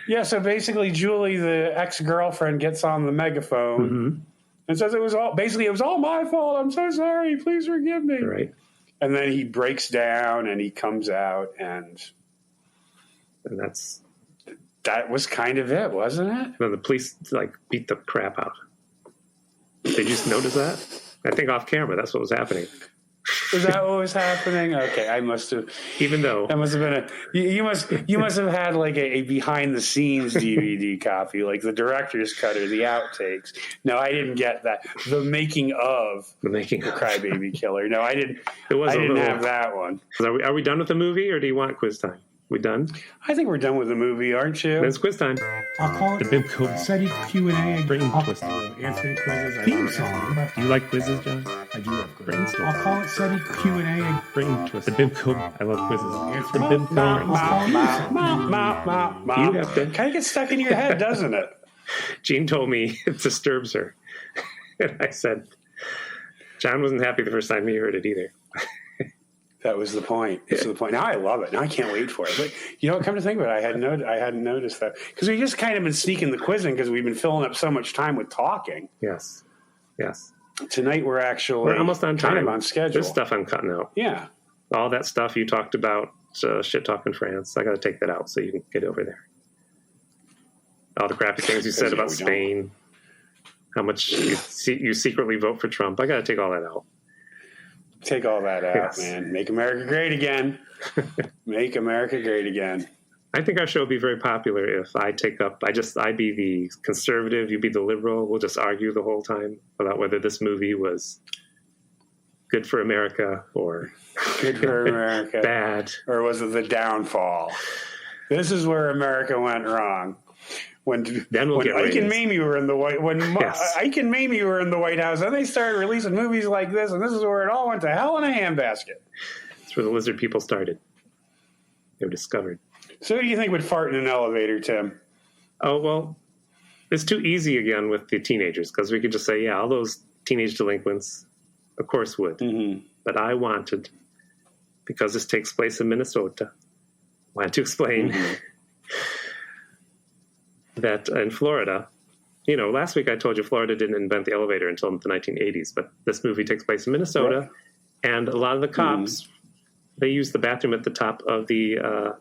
Yeah, so basically Julie, the ex-girlfriend, gets on the megaphone and says it was all my fault. I'm so sorry. Please forgive me. Right. And then he breaks down and he comes out and that was kind of it, wasn't it? Then the police beat the crap out. Did you notice that? I think off camera, that's what was happening. Is that what was happening? Okay, I must have. Even though that must have been you must have had like a behind the scenes DVD copy, like the director's cut or the outtakes. No, I didn't get that. The making of the Crybaby Killer. No, I didn't. I didn't have that one. Are we done with the movie, or do you want quiz time? We done? I think we're done with the movie, aren't you? It's quiz time. I'll call it the BIMCO SETI Q&A. Brain twist. Answering quizzes. Theme song. Do you like quizzes, John? I do love quizzes. Brainstorm. I'll call it SETI Q&A. Brain twist. The BIMCO. I love quizzes. Answering You have to. Kind of gets stuck in your head, doesn't it? Jean told me it disturbs her. And I said, John wasn't happy the first time he heard it either. That was the point. This is the point. Now I love it. Now I can't wait for it. But come to think of it, I hadn't noticed that because we just kind of been sneaking the quizzing because we've been filling up so much time with talking. Yes. Tonight we're almost on time. Kind of on schedule. There's stuff I'm cutting out. Yeah. All that stuff you talked about, shit talk in France. I got to take that out so you can get over there. All the crappy things you said about Spain. How much you secretly vote for Trump. I got to take all that out. Take all that out, Yes. man. Make America great again. Make America great again. I think our show would be very popular if I'd be the conservative, you be the liberal. We'll just argue the whole time about whether this movie was good for America or Good for America. bad. Or was it the downfall? This is where America went wrong. When Ike and Mamie were in the Ike and Mamie were in the White House, then they started releasing movies like this, and this is where it all went to hell in a handbasket. That's where the lizard people started. They were discovered. So who do you think would fart in an elevator, Tim? Oh, well, it's too easy again with the teenagers, because we could just say, yeah, all those teenage delinquents, of course, would. Mm-hmm. But I wanted, because this takes place in Minnesota, I wanted to explain that in Florida, last week I told you Florida didn't invent the elevator until the 1980s, but this movie takes place in Minnesota, right. And a lot of the cops, they use the bathroom at the top of the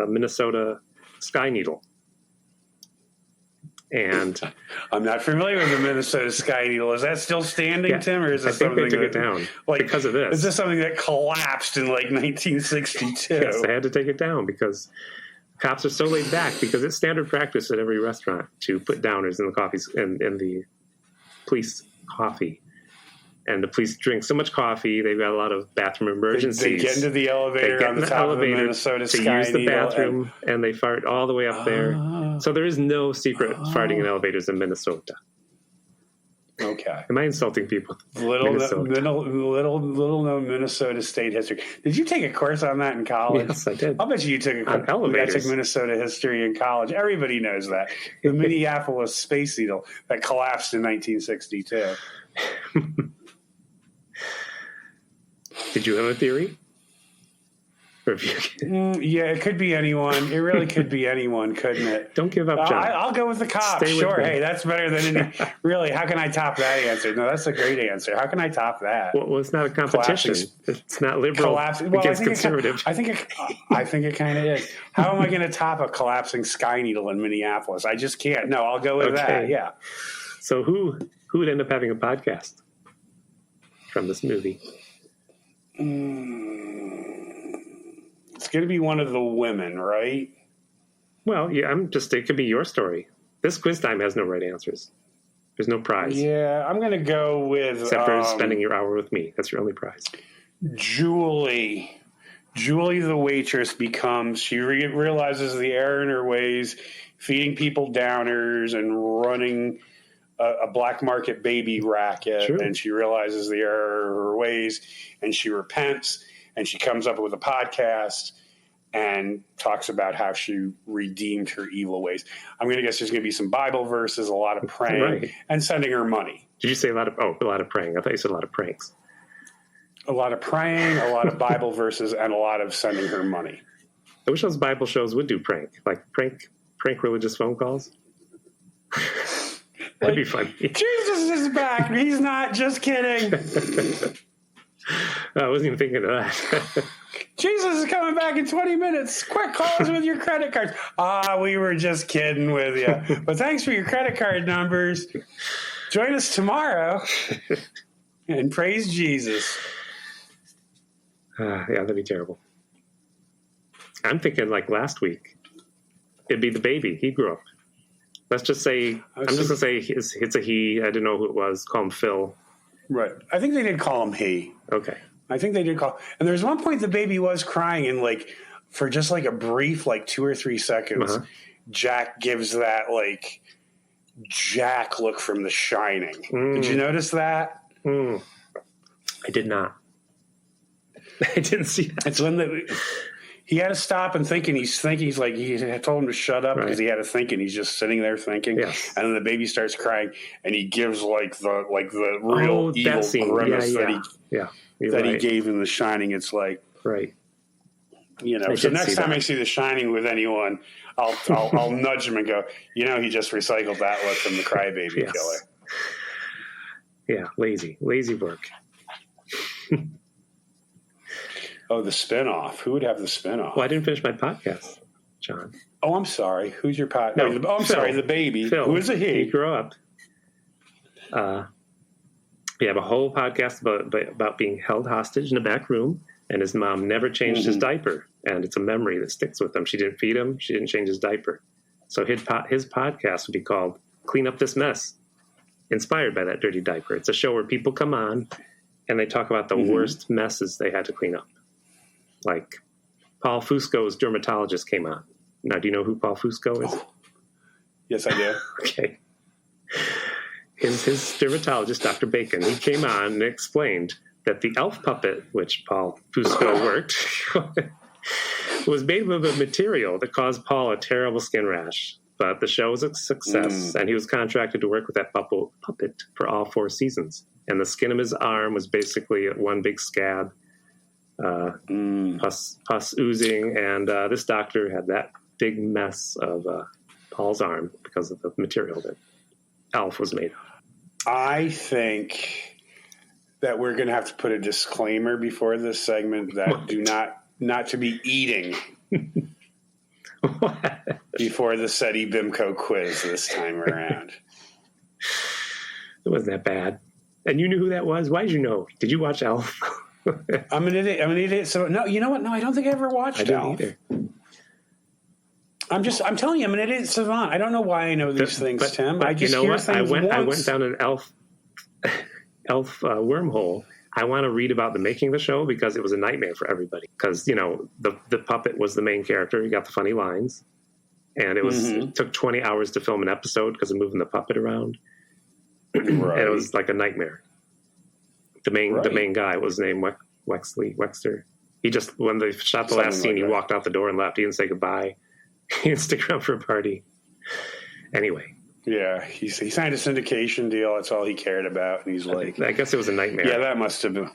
Minnesota Sky Needle. And I'm not familiar with the Minnesota Sky Needle. Is that still standing, Tim, or is this something they took it down because of this? Is this something that collapsed in 1962? Yes, they had to take it down because cops are so laid back, because it's standard practice at every restaurant to put downers in the coffees and in the police coffee. And the police drink so much coffee, they've got a lot of bathroom emergencies. They get into the elevator on the top of the Minnesota Sky Needle. To use the bathroom, and they fart all the way up there. So there is no secret farting in elevators in Minnesota. Okay. Am I insulting people? Little known Minnesota state history. Did you take a course on that in college? Yes, I did. I'll bet you took a course. I took Minnesota history in college. Everybody knows that. The Minneapolis Space Needle that collapsed in 1962. Did you have a theory? Yeah, it could be anyone. It really could be anyone, couldn't it? Don't give up, John. I'll go with the cops. Sure. Hey, that's better than any. Really, how can I top that answer? No, that's a great answer. How can I top that? Well, it's not a competition. It's not liberal against conservative. I think it kind of is. How am I going to top a collapsing Sky Needle in Minneapolis? I just can't. No, I'll go with that. Yeah. So who would end up having a podcast from this movie? It's going to be one of the women, right? Well, yeah, it could be your story. This quiz time has no right answers. There's no prize. Yeah, I'm going to go with... Except for spending your hour with me. That's your only prize. Julie the waitress she realizes the error in her ways, feeding people downers and running a black market baby racket. True. And she realizes the error of her ways, and she repents. And she comes up with a podcast and talks about how she redeemed her evil ways. I'm going to guess there's going to be some Bible verses, a lot of praying, and sending her money. Did you say a lot of praying? I thought you said a lot of pranks. A lot of praying, a lot of Bible verses, and a lot of sending her money. I wish those Bible shows would do prank religious phone calls. That'd be fun. Jesus is back. He's not just kidding. I wasn't even thinking of that. Jesus is coming back in 20 minutes. Quick, call us with your credit cards. We were just kidding with you. But thanks for your credit card numbers. Join us tomorrow and praise Jesus. Yeah, that'd be terrible. I'm thinking like last week, it'd be the baby. He grew up. Let's just say, I'm just going to say it's a he. I didn't know who it was. Call him Phil. Right. I think they did call him he. Okay. I think they did call. And there was one point the baby was crying, and for just a brief 2 or 3 seconds, Jack gives that Jack look from The Shining. Did you notice that? I did not. I didn't see that. It's when he had to stop and think, and he's like, he told him to shut up because he had to think, and he's just sitting there thinking. Yes. And then the baby starts crying, and he gives the real evil grimace that he gave in The Shining. It's like, right. So next time I see The Shining with anyone, I'll nudge him and go, he just recycled that look from the Crybaby Killer. Yeah, lazy work. Oh, the spinoff. Who would have the spinoff? Well, I didn't finish my podcast, John. Oh, I'm sorry. Who's your pot? No, oh, I'm Phil. sorry. The baby. Phil. Who is a he? He grew up. We have a whole podcast about being held hostage in a back room, and his mom never changed his diaper, and it's a memory that sticks with him. She didn't feed him. She didn't change his diaper. So his podcast would be called Clean Up This Mess, inspired by that dirty diaper. It's a show where people come on, and they talk about the worst messes they had to clean up. Like Paul Fusco's dermatologist came on. Now, do you know who Paul Fusco is? Oh. Yes, I do. Okay. His dermatologist, Dr. Bacon, he came on and explained that the elf puppet, which Paul Fusco worked, was made with a material that caused Paul a terrible skin rash. But the show was a success, and he was contracted to work with that puppet for all 4 seasons. And the skin of his arm was basically one big scab, pus oozing, and this doctor had that big mess of Paul's arm because of the material that Elf was made of. I think that we're going to have to put a disclaimer before this segment that do not to be eating before the SETI BIMCO quiz this time around. It wasn't that bad. And you knew who that was? Why did you know? Did you watch Elf? I'm an idiot. So no, you know what? No, I don't think I ever watched Elf. Either. I'm telling you, I'm an idiot savant. I don't know why I know these things, Tim. But I just hear things I went once. down an elf wormhole. I want to read about the making of the show because it was a nightmare for everybody. Because, the puppet was the main character. He got the funny lines. And it took 20 hours to film an episode because of moving the puppet around. Right. And it was like a nightmare. The main guy was named Wexter. He just, when they shot the last scene, he walked out the door and left. He didn't say goodbye. He didn't stick around for a party. Anyway. Yeah, he signed a syndication deal. That's all he cared about. And he's like... I guess it was a nightmare. Yeah, that must have been...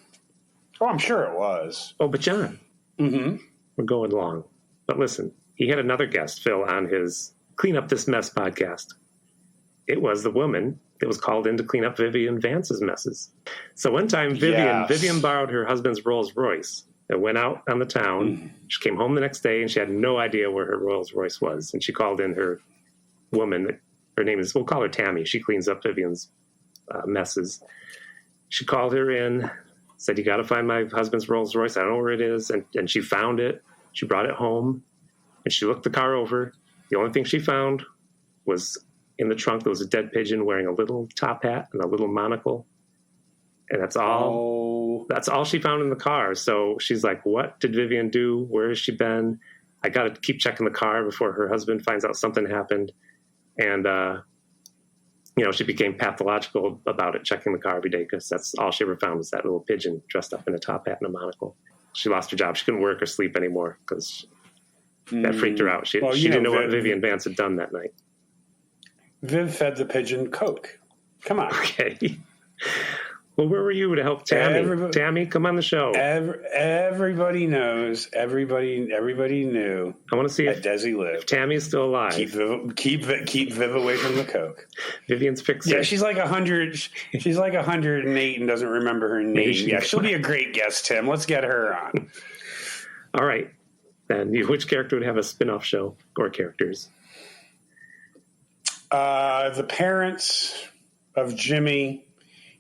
Oh, I'm sure it was. Oh, but John, we're going long. But listen, he had another guest, Phil, on his Clean Up This Mess podcast. It was the woman that was called in to clean up Vivian Vance's messes. So one time, Vivian borrowed her husband's Rolls Royce and went out on the town. She came home the next day, and she had no idea where her Rolls Royce was. And she called in her woman. Her name is, we'll call her Tammy. She cleans up Vivian's messes. She called her in, said, you got to find my husband's Rolls Royce. I don't know where it is. And she found it. She brought it home, and she looked the car over. The only thing she found was in the trunk, there was a dead pigeon wearing a little top hat and a little monocle. And that's all. That's all she found in the car. So she's like, what did Vivian do? Where has she been? I got to keep checking the car before her husband finds out something happened. And, she became pathological about it, checking the car every day because that's all she ever found was that little pigeon dressed up in a top hat and a monocle. She lost her job. She couldn't work or sleep anymore because that freaked her out. She didn't know what Vivian Vance had done that night. Viv fed the pigeon Coke. Come on. Okay. Well, where were you to help Tammy? Tammy, come on the show. Everybody knows. Everybody knew. I want to see if Desi lived. If Tammy is still alive. Keep Viv away from the Coke. Vivian's fixer. Yeah, she's like 100. She's like 108 and doesn't remember her name. She'll be a great guest, Tim. Let's get her on. All right. Then, which character would have a spin-off show or characters? The parents of Jimmy.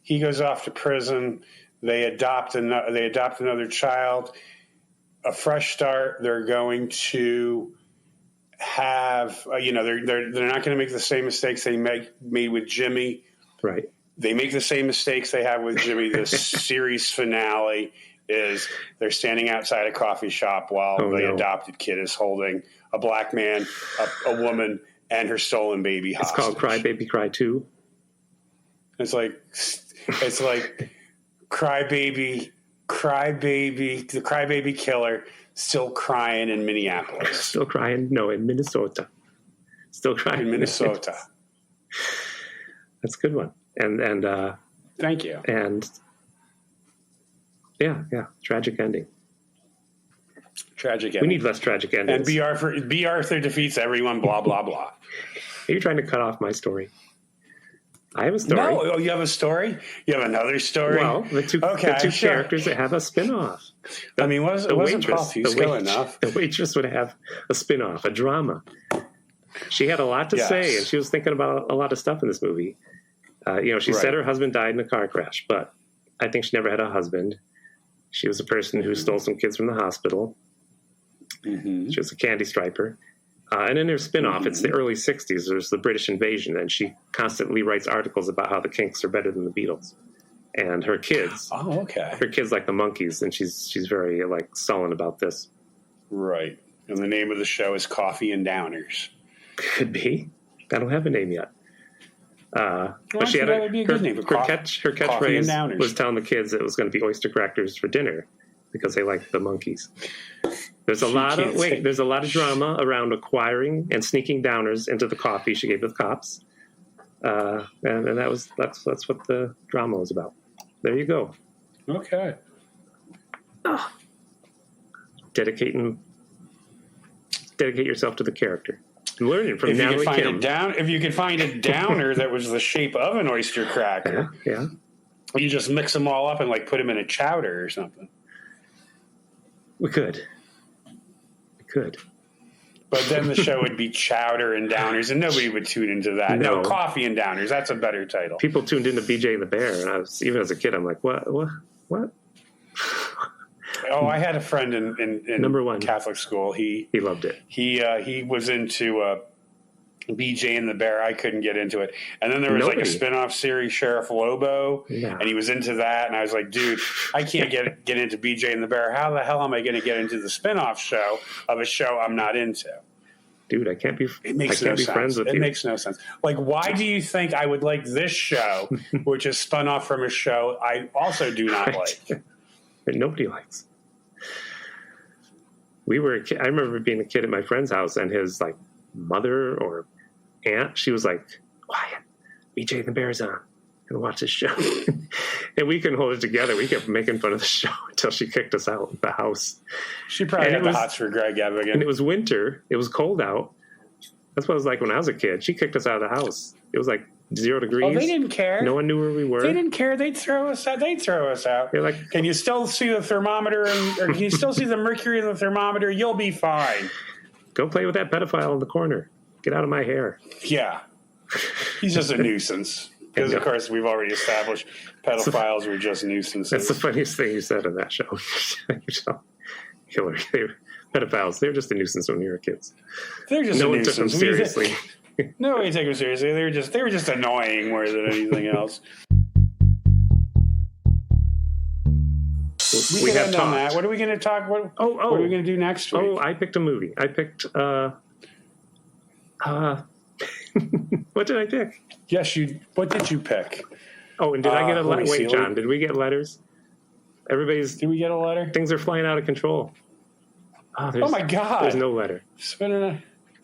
He goes off to prison. They adopt another child. A fresh start. They're going to have, they're not going to make the same mistakes they made with Jimmy. Right. They make the same mistakes they have with Jimmy. The series finale is they're standing outside a coffee shop while adopted kid is holding a black man, a woman, and her stolen baby hostage. It's called Cry Baby Cry 2. It's like the crybaby killer still crying in Minneapolis. Still crying? No, in Minnesota. Still crying in Minnesota. That's a good one. And thank you. And yeah, tragic ending. Tragic ending. We need less tragic endings. And B. Arthur defeats everyone, blah, blah, blah. Are you trying to cut off my story? I have a story. No, you have a story? You have another story? Well, the two characters that have a spin-off. Wasn't Paul Fusco enough? The waitress would have a spin-off, a drama. She had a lot to Yes. say, and she was thinking about a lot of stuff in this movie. She said her husband died in a car crash, but I think she never had a husband. She was a person who stole some kids from the hospital. Mm-hmm. She was a candy striper. And in her spin-off, it's the early 60s. There's the British invasion, and she constantly writes articles about how the Kinks are better than the Beatles. And her kids, her kids like the Monkees, and she's very like sullen about this. Right. And the name of the show is Coffee and Downers. Could be. I don't have a name yet. But she had would be a good name. Her catchphrase was telling the kids it was going to be oyster crackers for dinner because they liked the Monkees. There's a lot of drama around acquiring and sneaking downers into the coffee she gave to the cops, and that's what the drama was about. There you go. Okay. Dedicate yourself to the character. I'm learning from Natalie Kim. If you could find a downer that was the shape of an oyster cracker, you just mix them all up and like put them in a chowder or something. We could. But then the show would be Chowder and Downers, and nobody would tune into that. No, Coffee and Downers. That's a better title. People tuned into BJ and the Bear, and even as a kid, I'm like, what? Oh, I had a friend in Number one Catholic school. He loved it. He was into BJ and the Bear. I couldn't get into it. And then there was like a spinoff series, Sheriff Lobo, and he was into that. And I was like, dude, I can't get into BJ and the Bear. How the hell am I going to get into the spinoff show of a show I'm not into? Dude, I can't be friends with you. It makes no sense. Like, why do you think I would like this show, which is spun off from a show I also do not like? That nobody likes. I remember being a kid at my friend's house, and his like mother or aunt, she was like, "Quiet, BJ and the Bear's on. Gonna watch this show." And we couldn't hold it together. We kept making fun of the show until she kicked us out of the house. She probably had the hots for Greg Evigan. And it was winter. It was cold out. That's what it was like when I was a kid. She kicked us out of the house. It was like 0 degrees. Oh, they didn't care. No one knew where we were. They didn't care. They'd throw us out. They're like, can you still see the thermometer? Or can you still see the mercury in the thermometer? You'll be fine. Go play with that pedophile in the corner. Get out of my hair. Yeah. He's just a nuisance. Because, of course, we've already established pedophiles were just nuisances. That's the funniest thing you said in that show. Hillary. Pedophiles, they're just a nuisance when we were kids. They're just no a one nuisance. took them seriously. Nobody took them seriously. They were just annoying more than anything else. We have done that. What are we going to talk? What are we going to do next week? Oh, I picked a movie. I picked. What did I pick? Yes, what did you pick? Oh, and did I get a letter? Wait, John, did we get letters? Did we get a letter? Things are flying out of control. Oh my God! There's no letter.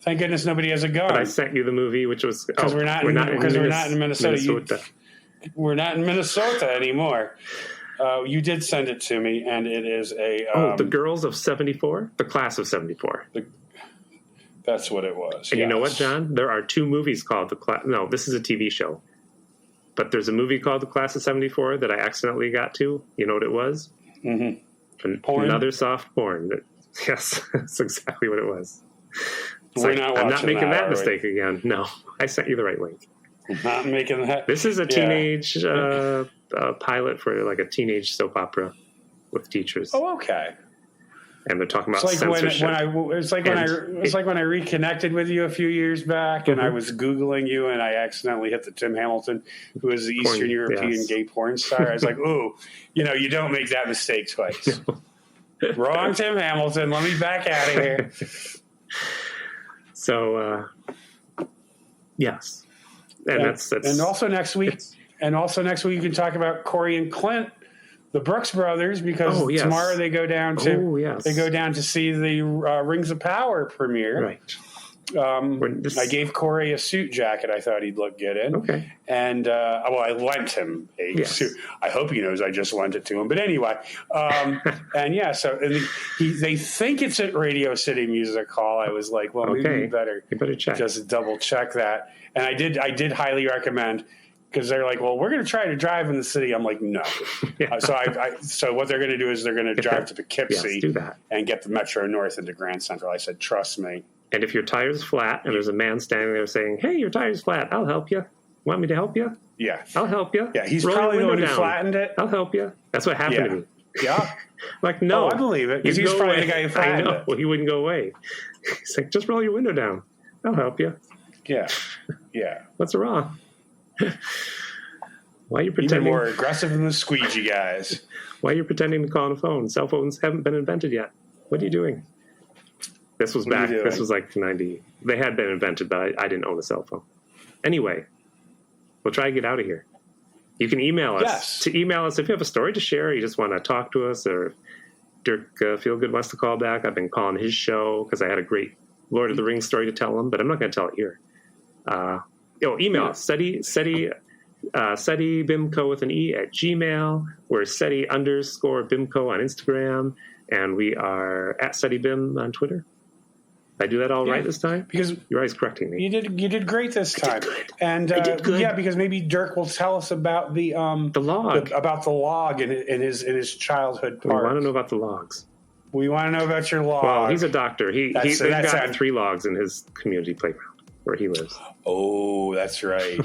Thank goodness nobody has a gun. But I sent you the movie, which was because we're not in Minnesota. We're not in Minnesota anymore. You did send it to me, and it is a... The Girls of 74? The Class of 74. That's what it was. And you know what, John? There are 2 movies called The Class... No, this is a TV show. But there's a movie called The Class of 74 that I accidentally got to. You know what it was? Mm-hmm. Porn? Another soft porn. Yes, that's exactly what it was. I'm not making that mistake again. No, I sent you the right link. Not making that. This is a teenage pilot for like a teenage soap opera with teachers. Oh, okay. And they're talking about censorship. It's like when I reconnected with you a few years back, and I was Googling you, and I accidentally hit the Tim Hamilton, who is the Eastern European gay porn star. I was like, ooh, you don't make that mistake twice. No. Wrong Tim Hamilton. Let me back out of here. So, yes. And also next week, you can talk about Corey and Clint, the Brooks brothers, because tomorrow they go down to see the Rings of Power premiere. Right. I gave Corey a suit jacket I thought he'd look good in. Okay. And, I lent him a suit. I hope he knows I just lent it to him. But anyway, they think it's at Radio City Music Hall. I was like, well, maybe you better check. Just double check that. And I did highly recommend, because they're like, well, we're going to try to drive in the city. I'm like, no. So what they're going to do is they're going to drive to Poughkeepsie do that. and get the Metro North into Grand Central. I said, trust me. And if your tire's flat and there's a man standing there saying, "Hey, your tire's flat. I'll help you. Want me to help you? Yeah. I'll help you." Yeah, he's Roll probably your the one window who down. flattened it. I'll help you. That's what happened to me. Yeah. Like, no. Oh, I believe it. Because You he's go probably away. the guy who I flattened know. it. Well, he wouldn't go away. He's like, "Just roll your window down. I'll help you." Yeah. Yeah. What's wrong? Why are you Even pretending? more aggressive than the squeegee guys. Why are you pretending to call on a phone? Cell phones haven't been invented yet. What are you doing? This was What are you back. doing? This was like 90. They had been invented, but I didn't own a cell phone. Anyway, we'll try to get out of here. You can email us. Yes. To email us if you have a story to share, or you just want to talk to us, or Dirk Feelgood wants to call back. I've been calling his show because I had a great Lord of the Rings story to tell him, but I'm not going to tell it here. Email us. SETI_BIMCO with an E at Gmail. We're SETI_BIMCO on Instagram. And we are at SETIBIM on Twitter. Did I do that all right this time? Because you're always correcting me. You did great this time. Good. And I did good. Yeah, because maybe Dirk will tell us about the log. About the log in his childhood park. We want to know about the logs. We want to know about your log. Well, he's a doctor. They've got sounds- 3 logs in his community playground where he lives. Oh, that's right.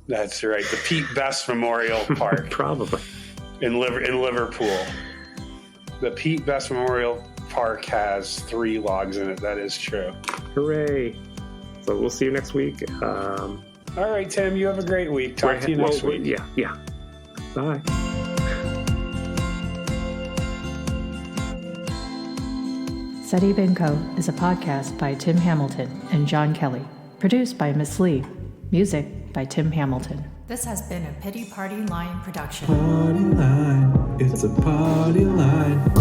That's right. The Pete Best Memorial Park. Probably. In Liverpool. The Pete Best Memorial Park has 3 logs in it. That is true. Hooray. So we'll see you next week. All right, Tim, you have a great week. Talk to you next week. Yeah. Bye. SETI BIMCO is a podcast by Tim Hamilton and John Kelly. Produced by Miss Lee. Music by Tim Hamilton. This has been a Pity Party Line production. Party line, it's a party line.